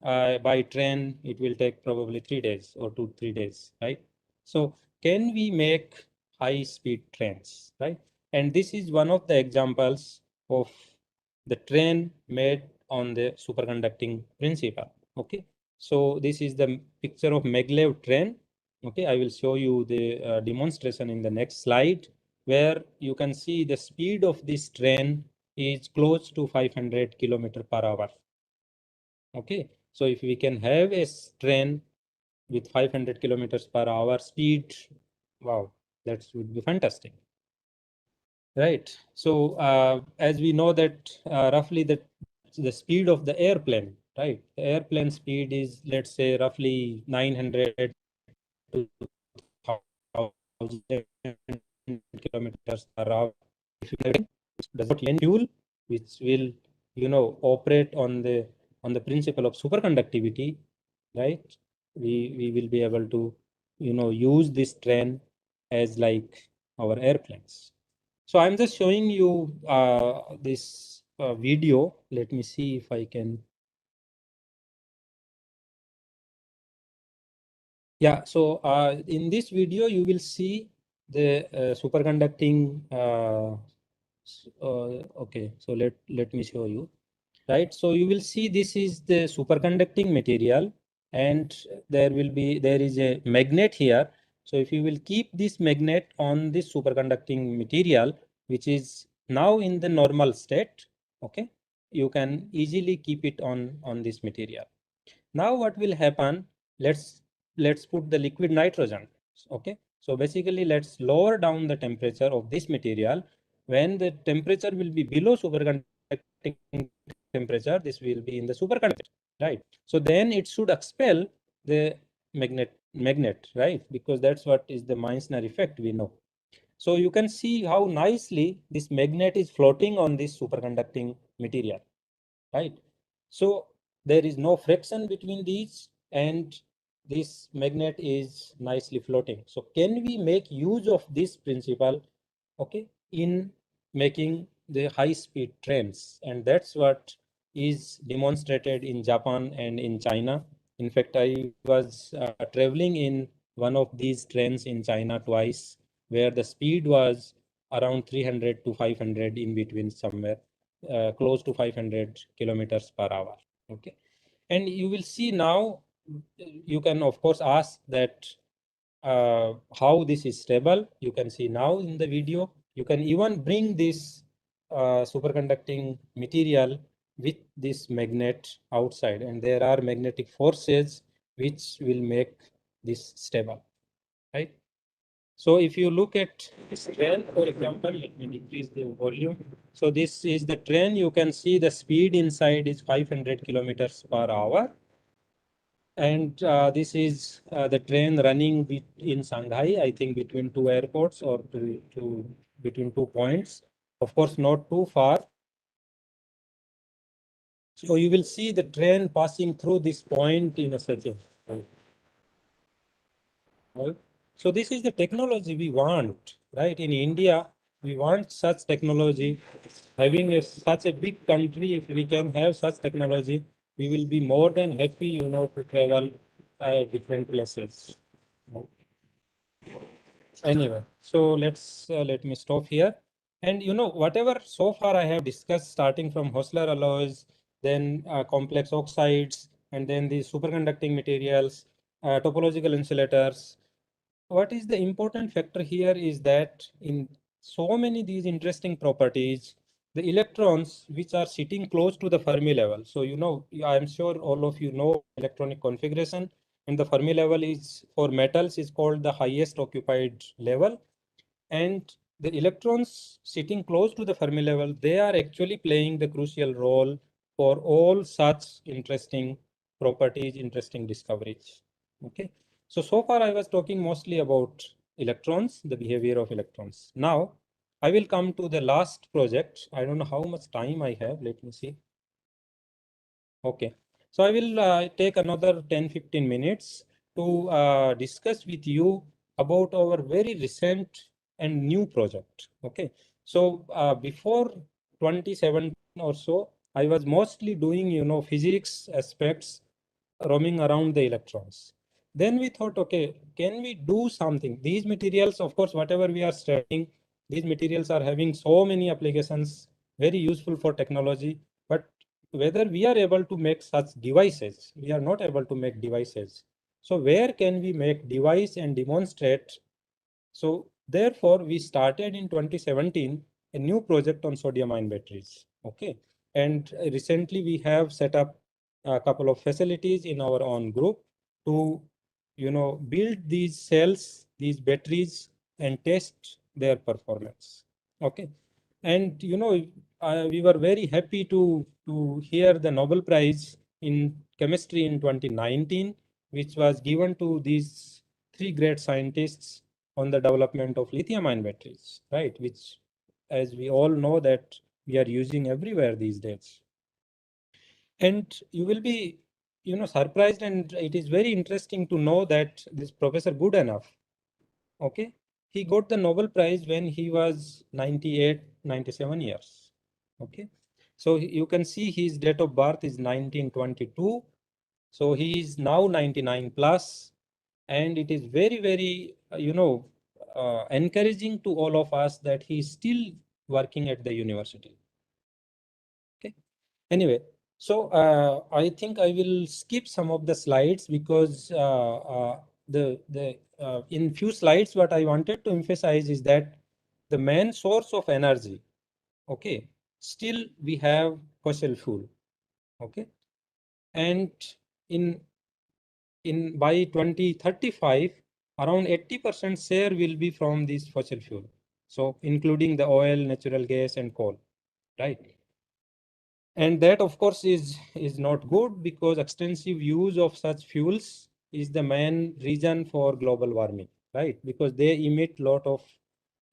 by train, it will take probably 3 days or 2, 3 days, right? So can we make high speed trains, right? And this is one of the examples of the train made on the superconducting principle. Okay, so this is the picture of maglev train. Okay, I will show you the demonstration in the next slide, where you can see the speed of this train is close to 500 kilometer per hour. Okay, so if we can have a train with 500 kilometers per hour speed, wow, that would be fantastic. Right. So as we know that roughly the speed of the airplane, right? The airplane speed is, let's say, roughly 900 to 1,000 kilometers per hour. If you does not fuel, which will operate on the principle of superconductivity, right? We will be able to use this train as like our airplanes. So I'm just showing you this video. Let me see if I can. Yeah, so in this video, you will see the superconducting. Okay, so let me show you. Right, so you will see this is the superconducting material, and there is a magnet here. So if you will keep this magnet on this superconducting material, which is now in the normal state, okay, you can easily keep it on this material. Now what will happen? Let's put the liquid nitrogen. Okay, so basically let's lower down the temperature of this material. When the temperature will be below superconducting temperature, this will be in the superconductor, right? So then it should expel the magnet, right? Because that's what is the Meissner effect, we know. So you can see how nicely this magnet is floating on this superconducting material, right? So there is no friction between these, and this magnet is nicely floating. So can we make use of this principle, okay, in making the high speed trains? And that's what is demonstrated in Japan and in China. In fact, I was traveling in one of these trains in China twice, where the speed was around 300 to 500 in between, somewhere close to 500 kilometers per hour. Okay, and you will see now, you can of course ask that how this is stable. You can see now in the video. You can even bring this superconducting material with this magnet outside, and there are magnetic forces which will make this stable, right? So if you look at this train, for example, let me decrease the volume. So this is the train. You can see the speed inside is 500 kilometers per hour. And this is the train running in Shanghai, I think between two airports, or between 2 points. Of course, not too far. So you will see the train passing through this point in a such a way. Right? So this is the technology we want, right? In India, We want such technology. Having such a big country, if we can have such technology, we will be more than happy, to travel different places. Anyway, so let me stop here. And whatever so far I have discussed, starting from Hostler alloys, then complex oxides, and then the superconducting materials, topological insulators. What is the important factor here is that in so many these interesting properties, the electrons which are sitting close to the Fermi level. So I'm sure all of you know electronic configuration, and the Fermi level is for metals is called the highest occupied level. And the electrons sitting close to the Fermi level, they are actually playing the crucial role for all such interesting properties, interesting discoveries. Okay. So far I was talking mostly about electrons, the behavior of electrons. Now I will come to the last project. I don't know how much time I have. Let me see. Okay. So I will take another 10-15 minutes to discuss with you about our very recent and new project. Okay. So before 2017 or so, I was mostly doing, physics aspects roaming around the electrons. Then we thought, okay, can we do something? These materials, of course, whatever we are studying, these materials are having so many applications, very useful for technology. But whether we are able to make such devices, we are not able to make devices. So where can we make device and demonstrate? So therefore, we started in 2017 a new project on sodium-ion batteries. Okay, and recently we have set up a couple of facilities in our own group to, build these cells, these batteries, and test their performance. Okay, and we were very happy to hear the Nobel Prize in chemistry in 2019, which was given to these three great scientists on the development of lithium-ion batteries, right? Which, as we all know, that we are using everywhere these days. And you will be, surprised, and it is very interesting to know that this Professor Goodenough, okay, he got the Nobel Prize when he was 98, 97 years. Okay, so you can see his date of birth is 1922. So he is now 99 plus, and it is very, very, encouraging to all of us that he is still working at the university. Okay. Anyway, so I think I will skip some of the slides because in few slides what I wanted to emphasize is that the main source of energy, okay, still we have fossil fuel, okay, and in by 2035, around 80% share will be from this fossil fuel. So including the oil, natural gas, and coal, right? And that, of course, is not good because extensive use of such fuels is the main reason for global warming, right? Because they emit a lot of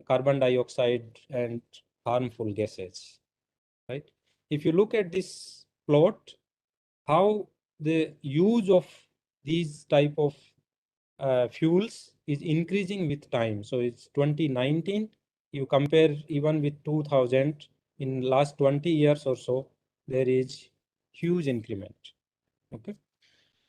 carbon dioxide and harmful gases, right? If you look at this plot, how the use of these type of fuels is increasing with time. So it's 2019. You compare even with 2000, in last 20 years or so, there is huge increment. Okay.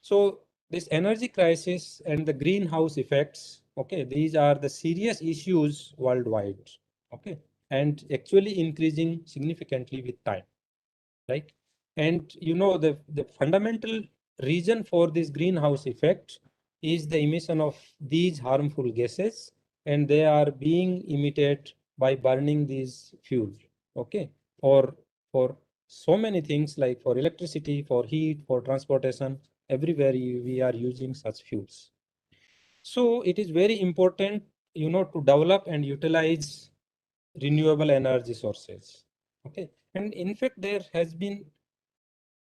So this energy crisis and the greenhouse effects, okay, these are the serious issues worldwide. Okay. And actually increasing significantly with time, right? And the fundamental reason for this greenhouse effect is the emission of these harmful gases, and they are being emitted by burning these fuels, okay? Or for so many things like for electricity, for heat, for transportation, everywhere we are using such fuels. So it is very important, to develop and utilize renewable energy sources, okay? And in fact, there has been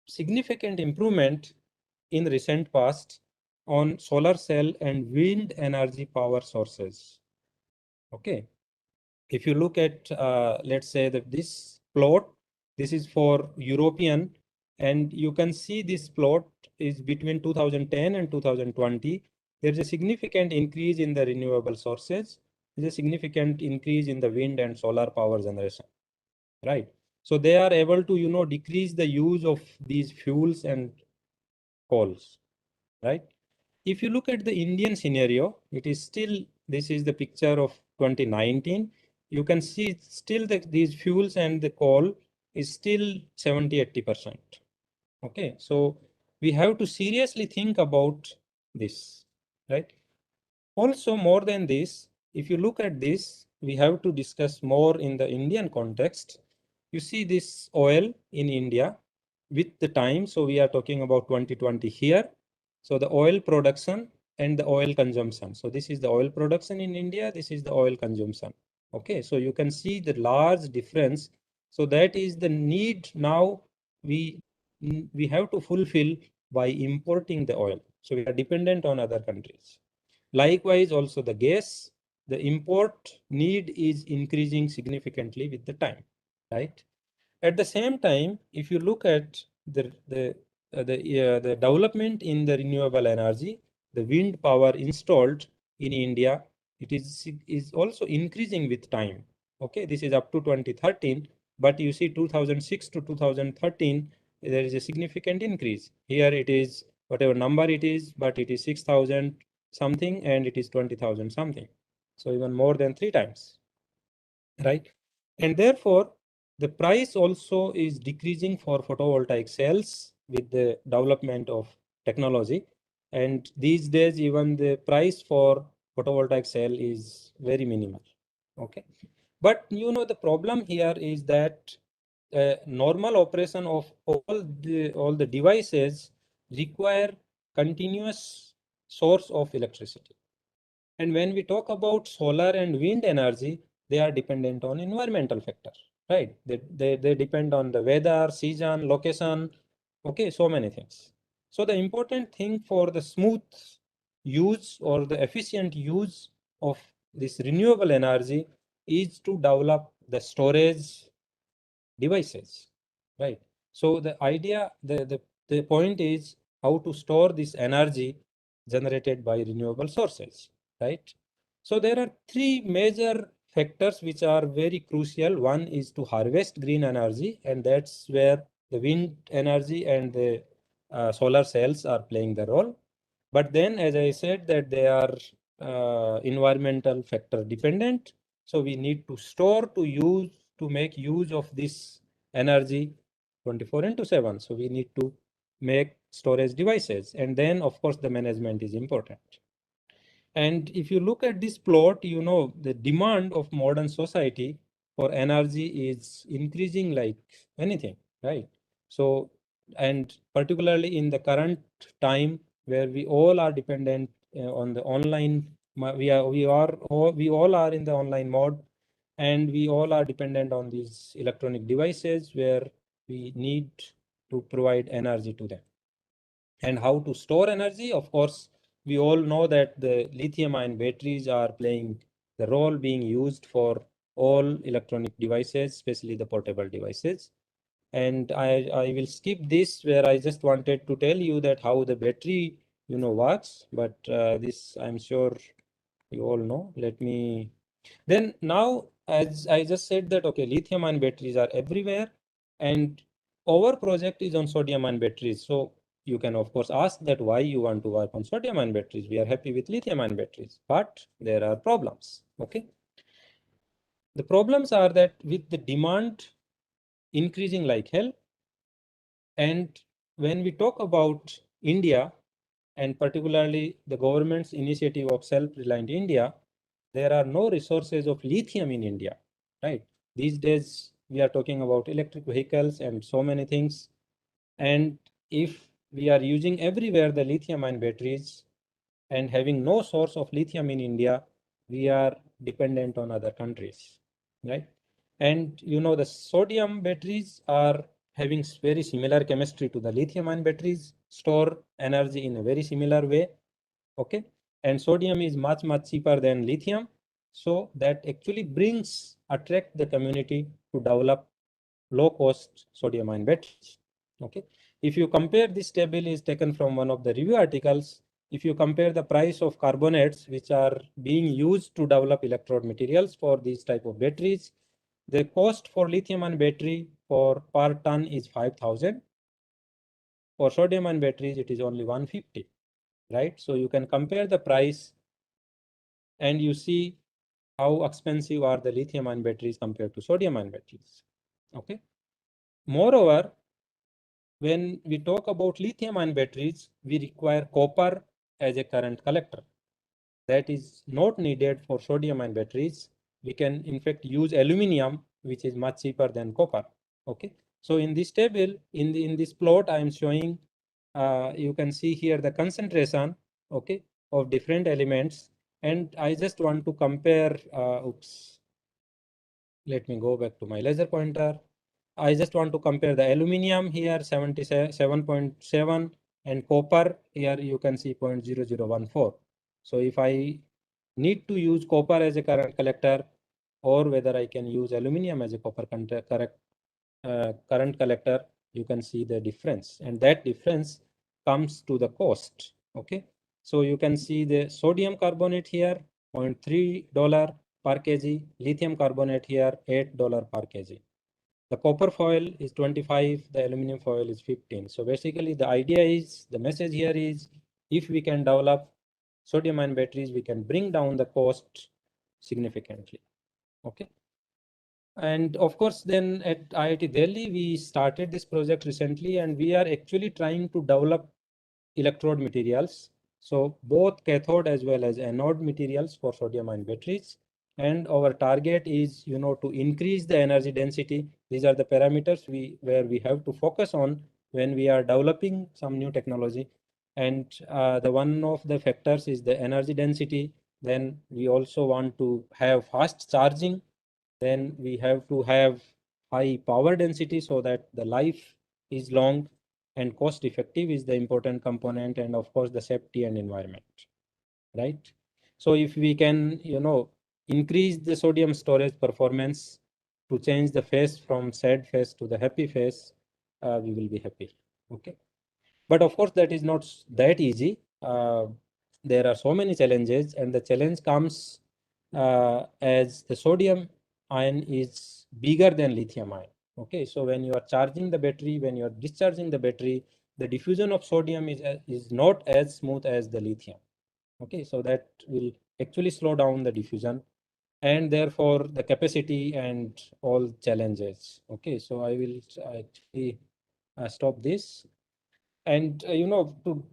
significant improvement in recent past on solar cell and wind energy power sources. Okay. If you look at, let's say that this plot, this is for European, and you can see this plot is between 2010 and 2020. There's a significant increase in the renewable sources. is a significant increase in the wind and solar power generation, right? So they are able to, decrease the use of these fuels and coals, right? If you look at the Indian scenario, it is still, this is the picture of 2019. You can see still that these fuels and the coal is still 70-80%. Okay, so we have to seriously think about this, right? Also, more than this, if you look at this, we have to discuss more in the Indian context. You see this oil in India with the time. So we are talking about 2020 here. So the oil production and the oil consumption. So this is the oil production in India. This is the oil consumption. Okay, so you can see the large difference. So that is the need now we have to fulfill by importing the oil. So we are dependent on other countries. Likewise, also the gas, the import need is increasing significantly with the time, right? At the same time, if you look at the development in the renewable energy, the wind power installed in India, it is also increasing with time. Okay, this is up to 2013, but you see 2006 to 2013, there is a significant increase. Here it is whatever number it is, but it is 6,000 something and it is 20,000 something. So even more than 3 times, right? And therefore, the price also is decreasing for photovoltaic cells with the development of technology. And these days, even the price for photovoltaic cell is very minimal. Okay. But the problem here is that normal operation of all the devices require continuous source of electricity. And when we talk about solar and wind energy, they are dependent on environmental factors, right? They depend on the weather, season, location, okay, so many things. So the important thing for the smooth use or the efficient use of this renewable energy is to develop the storage devices, right? So the idea, the point is how to store this energy generated by renewable sources, right? So there are 3 major factors which are very crucial. One is to harvest green energy, and that's where the wind energy and the solar cells are playing the role. But then, as I said, that they are environmental factor dependent. So we need to store to make use of this energy 24 into 7. So we need to make storage devices. And then, of course, the management is important. And if you look at this plot, the demand of modern society for energy is increasing like anything, right? So, and particularly in the current time where we all are dependent on the online, we all are in the online mode, and we all are dependent on these electronic devices where we need to provide energy to them. And how to store energy? Of course, we all know that the lithium-ion batteries are playing the role being used for all electronic devices, especially the portable devices. And I will skip this, where I just wanted to tell you that how the battery, works. But this, I'm sure you all know. Then now, as I just said that, okay, lithium-ion batteries are everywhere, and our project is on sodium-ion batteries. So you can, of course, ask that why you want to work on sodium-ion batteries. We are happy with lithium-ion batteries, but there are problems. Okay. The problems are that with the demand increasing like hell, and when we talk about India, and particularly the government's initiative of self-reliant India, there are no resources of lithium in India, right? These days, we are talking about electric vehicles and so many things. And if we are using everywhere the lithium-ion batteries and having no source of lithium in India, we are dependent on other countries, right? And the sodium batteries are having very similar chemistry to the lithium-ion batteries, store energy in a very similar way, okay? And sodium is much, much cheaper than lithium. So that actually attract the community to develop low-cost sodium-ion batteries, okay? If you compare, this table is taken from one of the review articles. if you compare the price of carbonates which are being used to develop electrode materials for these type of batteries, the cost for lithium-ion battery for per ton is 5,000. For sodium-ion batteries, it is only 150, right? So you can compare the price and you see how expensive are the lithium-ion batteries compared to sodium-ion batteries. Okay. Moreover, when we talk about lithium-ion batteries, we require copper as a current collector. That is not needed for sodium-ion batteries. We can in fact use aluminum, which is much cheaper than copper. Okay. So in this table, in this plot, I am showing. You can see here the concentration, okay, of different elements, and I just want to compare. Oops. Let me go back to my laser pointer. I just want to compare the aluminum here 77.7 and copper here you can see 0.0014. So if I need to use copper as a current collector or whether I can use aluminum as a current collector, you can see the difference, and that difference comes to the cost. Okay, so you can see the sodium carbonate here $0.3 per kg, lithium carbonate here $8 per kg. The copper foil is 25, the aluminum foil is 15. So basically the idea is, the message here is, if we can develop sodium-ion batteries, we can bring down the cost significantly. Okay. And of course, then at IIT Delhi, we started this project recently, and we are actually trying to develop electrode materials. So both cathode as well as anode materials for sodium-ion batteries. And our target is, to increase the energy density. These are the parameters where we have to focus on when we are developing some new technology. And the one of the factors is the energy density. Then we also want to have fast charging. Then we have to have high power density so that the life is long, and cost effective is the important component, and of course the safety and environment, right? So if we can, increase the sodium storage performance to change the phase from sad phase to the happy phase, we will be happy. Okay. But of course, that is not that easy. There are so many challenges, and the challenge comes as the sodium ion is bigger than lithium ion. Okay, so when you are charging the battery, when you are discharging the battery, the diffusion of sodium is not as smooth as the lithium. Okay, so that will actually slow down the diffusion, and therefore the capacity and all challenges. Okay, so I will actually stop this. And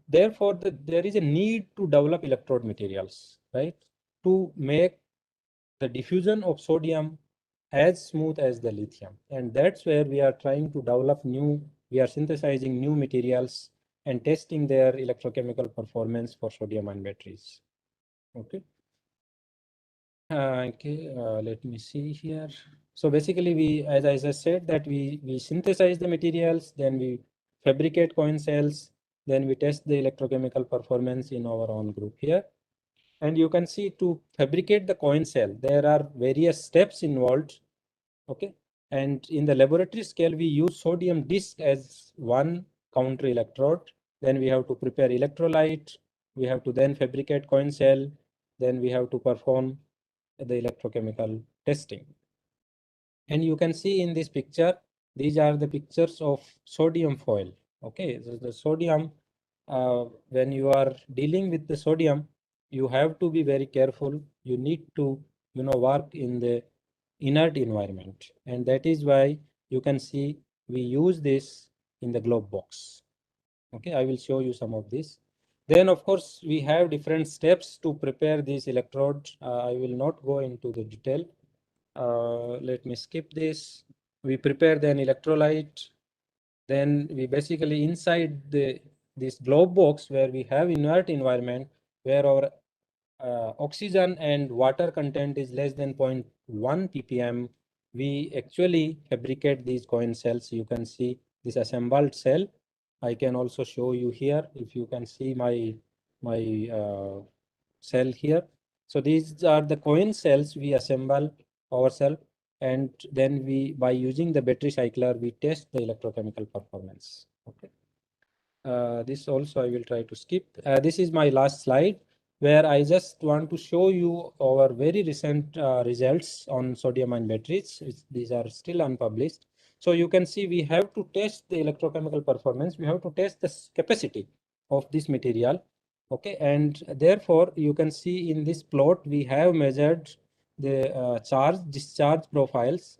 therefore there is a need to develop electrode materials, right, to make the diffusion of sodium as smooth as the lithium. And that's where we are trying to develop we are synthesizing new materials and testing their electrochemical performance for sodium ion batteries. Okay. Let me see here. So basically as I said, that we synthesize the materials, then we fabricate coin cells, then we test the electrochemical performance in our own group here. And you can see, to fabricate the coin cell, there are various steps involved. Okay. And in the laboratory scale, we use sodium disc as one counter electrode. Then we have to prepare electrolyte. We have to then fabricate coin cell. Then we have to perform the electrochemical testing. And you can see in this picture, these are the pictures of sodium foil. Okay, so the sodium, when you are dealing with the sodium, you have to be very careful. You need to, work in the inert environment. And that is why you can see we use this in the globe box. Okay, I will show you some of this. Then, of course, we have different steps to prepare these electrodes. I will not go into the detail. Let me skip this. We prepare then electrolyte. Then we basically inside this globe box where we have inert environment, where our oxygen and water content is less than 0.1 ppm. We actually fabricate these coin cells. You can see this assembled cell. I can also show you here if you can see my cell here. So these are the coin cells we assemble ourselves, and then by using the battery cycler, we test the electrochemical performance. Okay. This also I will try to skip. This is my last slide, where I just want to show you our very recent results on sodium-ion batteries. These are still unpublished. So you can see we have to test the electrochemical performance. We have to test the capacity of this material. Okay, and therefore you can see in this plot we have measured the charge discharge profiles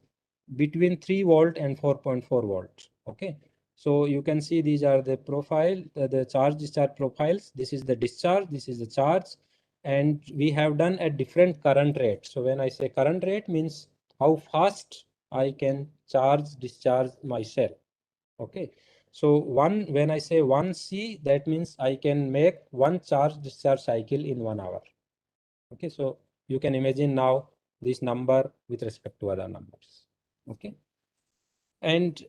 between 3 volt and 4.4 volt. Okay, so you can see these are the profile, the charge discharge profiles. This is the discharge, this is the charge, and we have done at different current rate. So when I say current rate means how fast I can charge discharge my cell. Okay, so when I say 1C, that means I can make one charge discharge cycle in 1 hour. Okay, so you can imagine now this number with respect to other numbers. Okay, and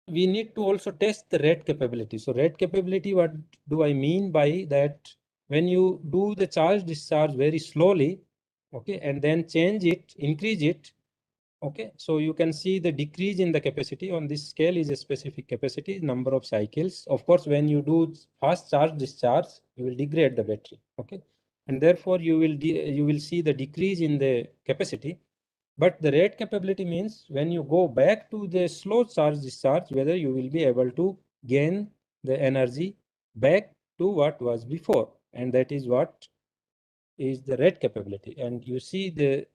we need to also test the rate capability. So rate capability, what do I mean by that? When you do the charge discharge very slowly, okay, and then change it, increase it, okay, so you can see the decrease in the capacity. On this scale is a specific capacity, number of cycles. Of course, when you do fast charge discharge, you will degrade the battery, okay, and therefore you will see the decrease in the capacity. But the rate capability means when you go back to the slow charge discharge, whether you will be able to gain the energy back to what was before. And that is what is the rate capability. And you see the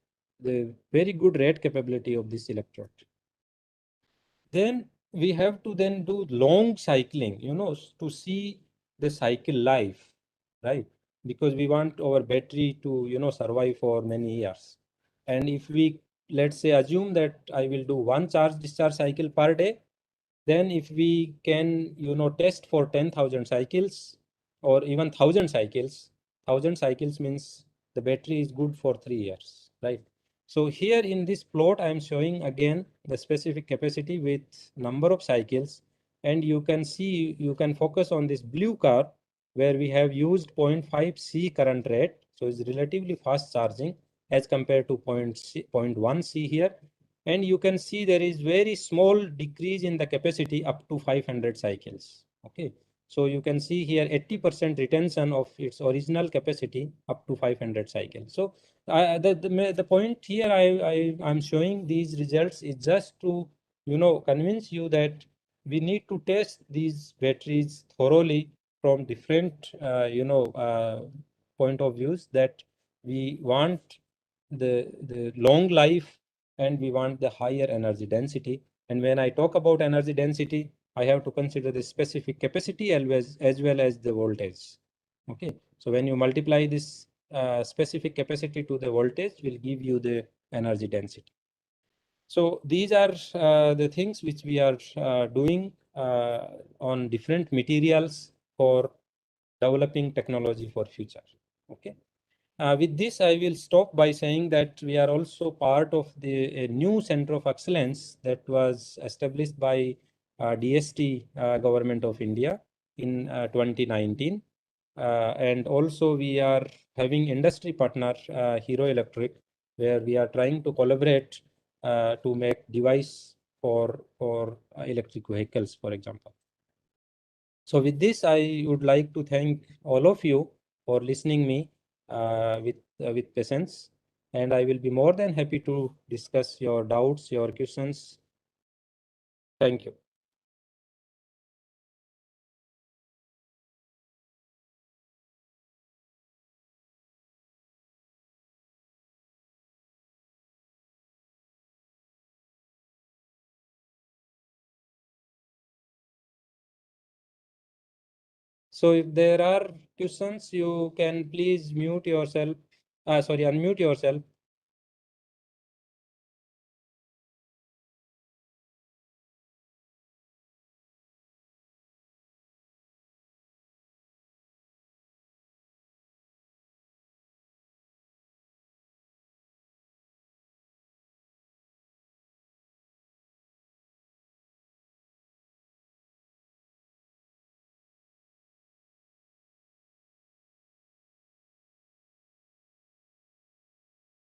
very good rate capability of this electrode. Then we have to then do long cycling, to see the cycle life, right? Because we want our battery to, survive for many years. And if we, let's say, assume that I will do one charge discharge cycle per day, then if we can, test for 10,000 cycles or even 1,000 cycles means the battery is good for 3 years, right? So here in this plot, I am showing again the specific capacity with number of cycles. And you can see, you can focus on this blue curve where we have used 0.5 C current rate. So it's relatively fast charging as compared to 0.1 C here. And you can see there is very small decrease in the capacity up to 500 cycles. Okay, so you can see here 80% retention of its original capacity up to 500 cycles. So the point here I'm showing these results is just to convince you that we need to test these batteries thoroughly from different point of views, that we want the long life and we want the higher energy density. And when I talk about energy density, I have to consider the specific capacity as well as the voltage. Okay, so when you multiply this specific capacity to the voltage will give you the energy density. So these are the things which we are doing on different materials for developing technology for future. Okay. With this, I will stop by saying that we are also part of a new center of excellence that was established by DST Government of India in 2019. And also we are having industry partner Hero Electric, where we are trying to collaborate to make device for electric vehicles, for example. So with this, I would like to thank all of you for listening me with patience, and I will be more than happy to discuss your doubts, your questions. Thank you. So if there are questions, you can please mute yourself. Sorry, unmute yourself.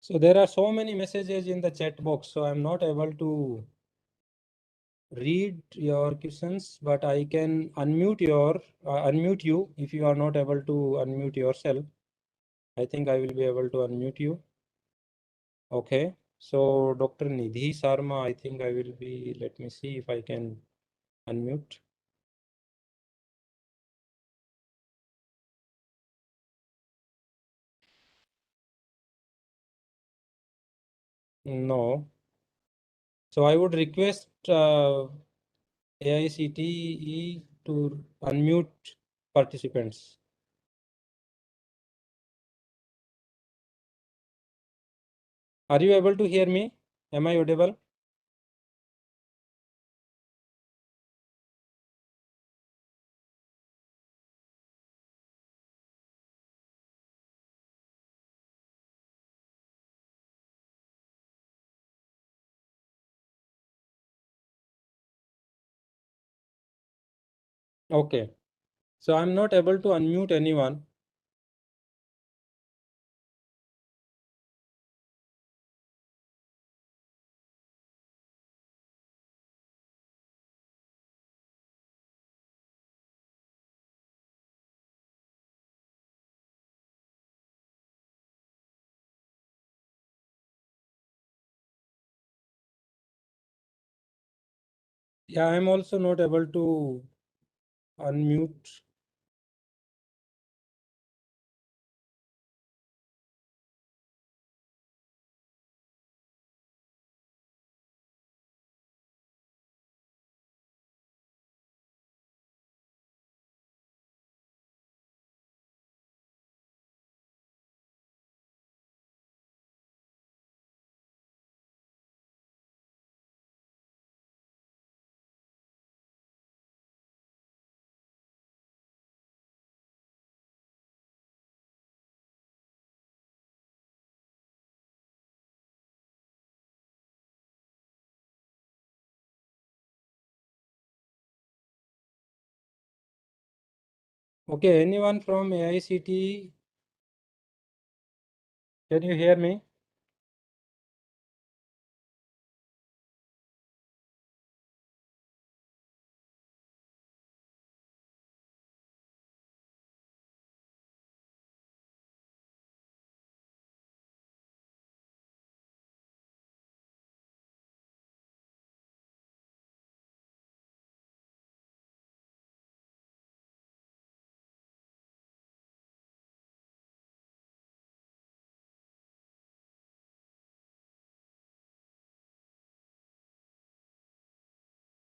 So there are so many messages in the chat box, so I'm not able to read your questions, but I can unmute you if you are not able to unmute yourself. I think I will be able to unmute you. Okay. So Dr. Nidhi Sharma, I think I will be, let me see if I can unmute. No. So I would request AICTE to unmute participants. Are you able to hear me? Am I audible? Okay. So I'm not able to unmute anyone. Yeah, I'm also not able to unmute. Okay, anyone from AICTE? Can you hear me?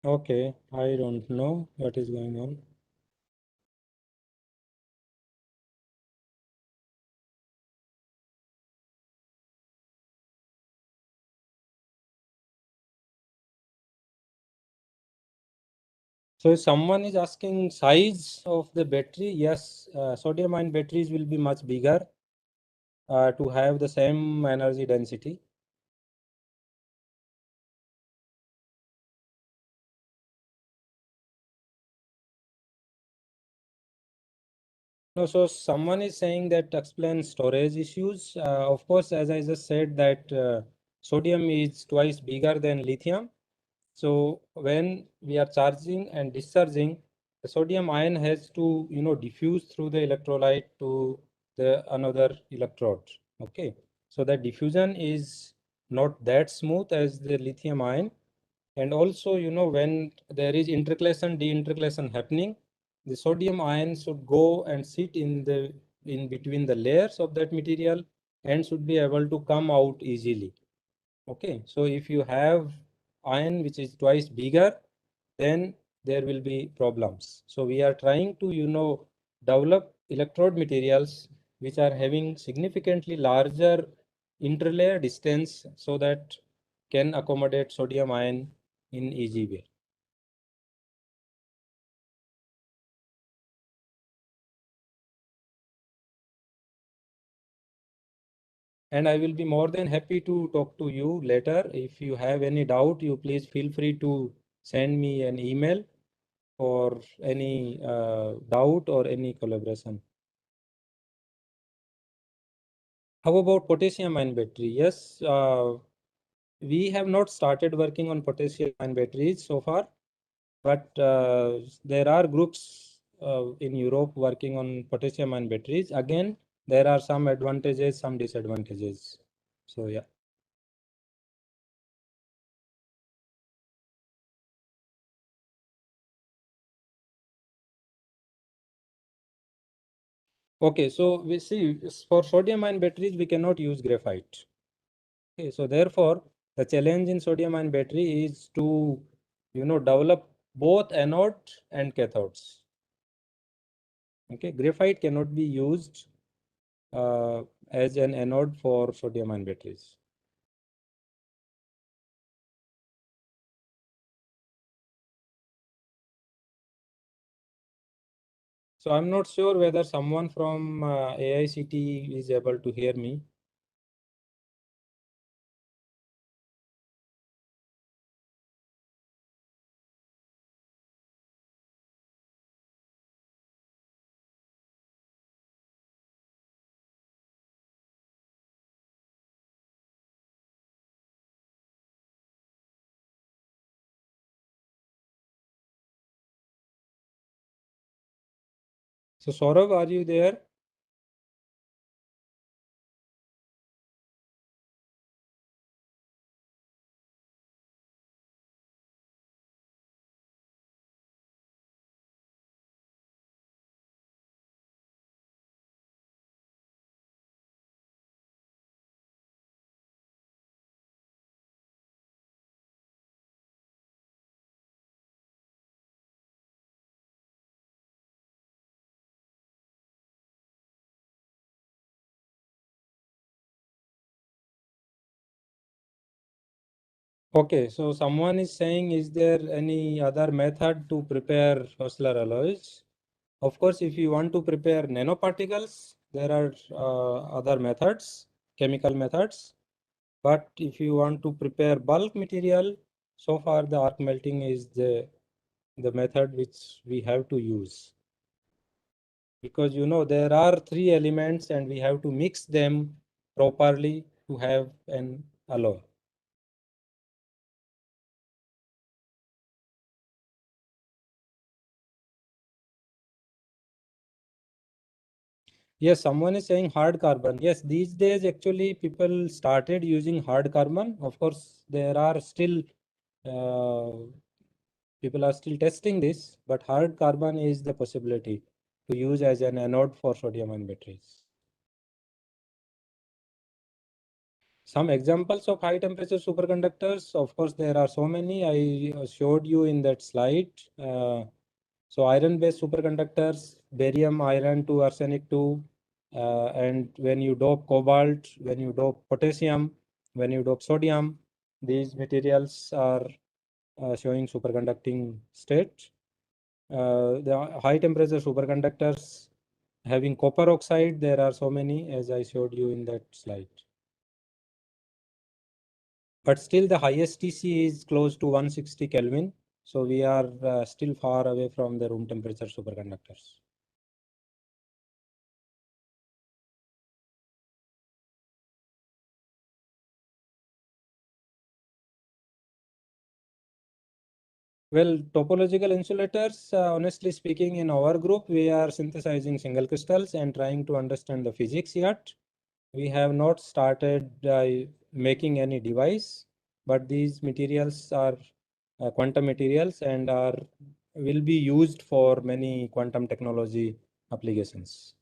Okay, I don't know what is going on. So if someone is asking size of the battery, yes, sodium ion batteries will be much bigger to have the same energy density. No, so someone is saying that explains storage issues. Of course, as I just said that sodium is twice bigger than lithium. So when we are charging and discharging, the sodium ion has to, diffuse through the electrolyte to the another electrode. Okay. So the diffusion is not that smooth as the lithium ion. And also, when there is intercalation, deintercalation happening, the sodium ion should go and sit in between the layers of that material and should be able to come out easily. Okay, so if you have ion which is twice bigger, then there will be problems. So we are trying to, develop electrode materials which are having significantly larger interlayer distance so that can accommodate sodium ion in easy way. And I will be more than happy to talk to you later. If you have any doubt, you please feel free to send me an email for any doubt or any collaboration. How about potassium ion battery? Yes, we have not started working on potassium-ion batteries so far, but there are groups in Europe working on potassium-ion batteries. Again, there are some advantages, some disadvantages. So yeah. Okay, so we see for sodium-ion batteries, we cannot use graphite. Okay, so therefore, the challenge in sodium-ion battery is to, develop both anode and cathodes. Okay, graphite cannot be used as an anode for sodium-ion batteries. So I'm not sure whether someone from AICT is able to hear me. So Saurabh, are you there? Okay, so someone is saying, is there any other method to prepare oscillar alloys? Of course, if you want to prepare nanoparticles, there are other methods, chemical methods. But if you want to prepare bulk material, so far the arc melting is the method which we have to use. Because there are three elements and we have to mix them properly to have an alloy. Yes, someone is saying hard carbon. Yes, these days actually people started using hard carbon. Of course, there are still people are still testing this, but hard carbon is the possibility to use as an anode for sodium-ion batteries. Some examples of high temperature superconductors, of course, there are so many. I showed you in that slide. So iron-based superconductors, barium, iron to arsenic 2, and when you dope cobalt, when you dope potassium, when you dope sodium, these materials are showing superconducting state. The high temperature superconductors having copper oxide, there are so many as I showed you in that slide. But still the highest TC is close to 160 Kelvin. So we are still far away from the room temperature superconductors. Well, topological insulators, honestly speaking, in our group, we are synthesizing single crystals and trying to understand the physics yet. We have not started making any device, but these materials are quantum materials and will be used for many quantum technology applications.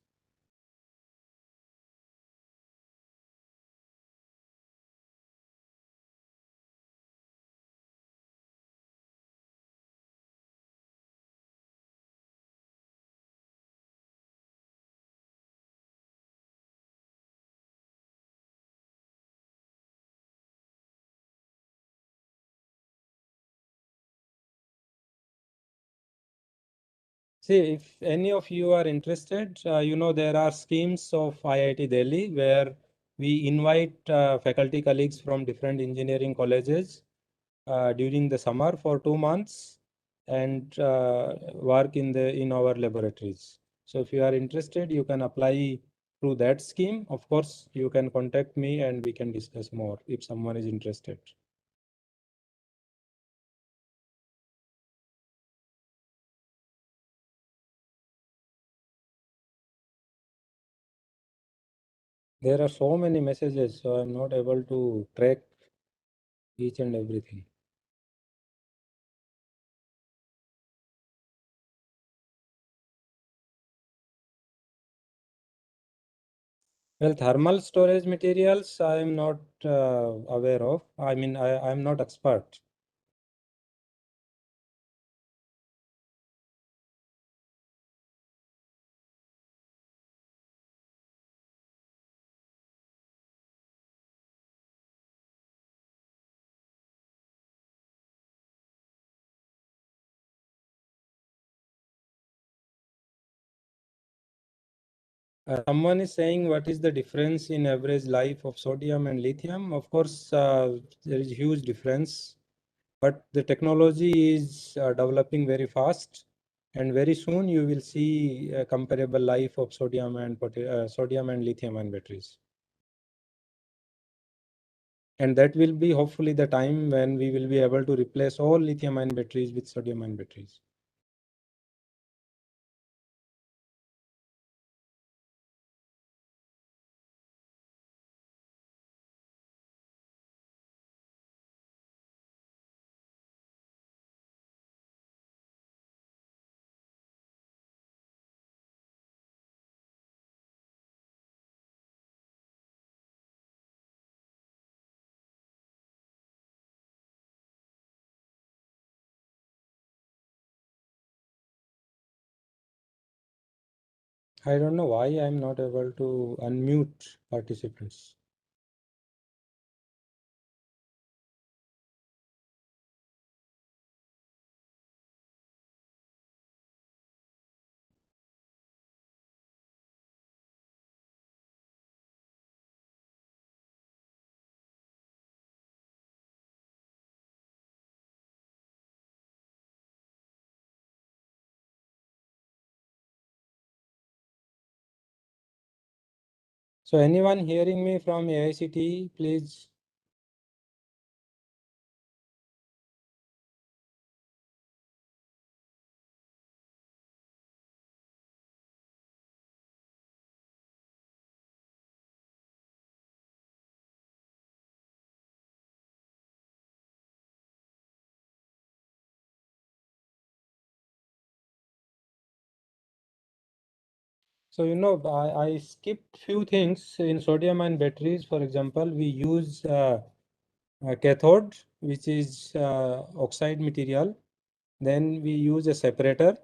See, if any of you are interested, there are schemes of IIT Delhi where we invite faculty colleagues from different engineering colleges during the summer for 2 months and work in our laboratories. So if you are interested, you can apply through that scheme. Of course, you can contact me and we can discuss more if someone is interested. There are so many messages, so I'm not able to track each and everything. Well, thermal storage materials, I am not aware of. I mean, I'm not expert. Someone is saying, what is the difference in average life of sodium and lithium? Of course, there is a huge difference, but the technology is developing very fast, and very soon you will see a comparable life of sodium and lithium-ion batteries. And that will be hopefully the time when we will be able to replace all lithium-ion batteries with sodium-ion batteries. I don't know why I'm not able to unmute participants. So anyone hearing me from AICTE, please. So, I skipped few things in sodium-ion batteries. For example, we use a cathode, which is oxide material. Then we use a separator,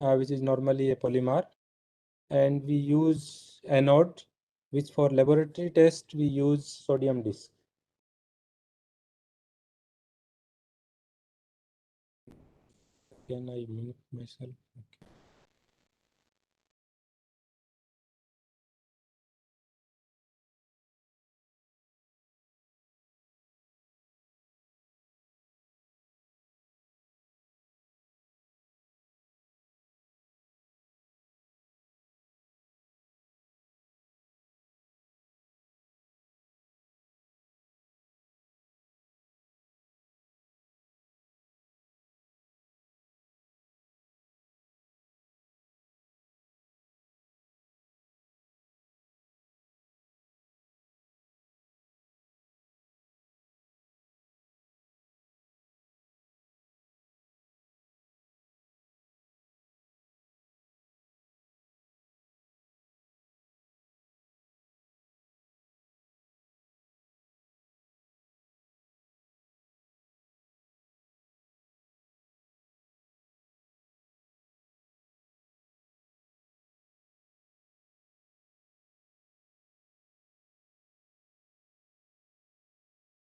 which is normally a polymer. And we use anode, which for laboratory test, we use sodium disc. Can I mute myself? Okay.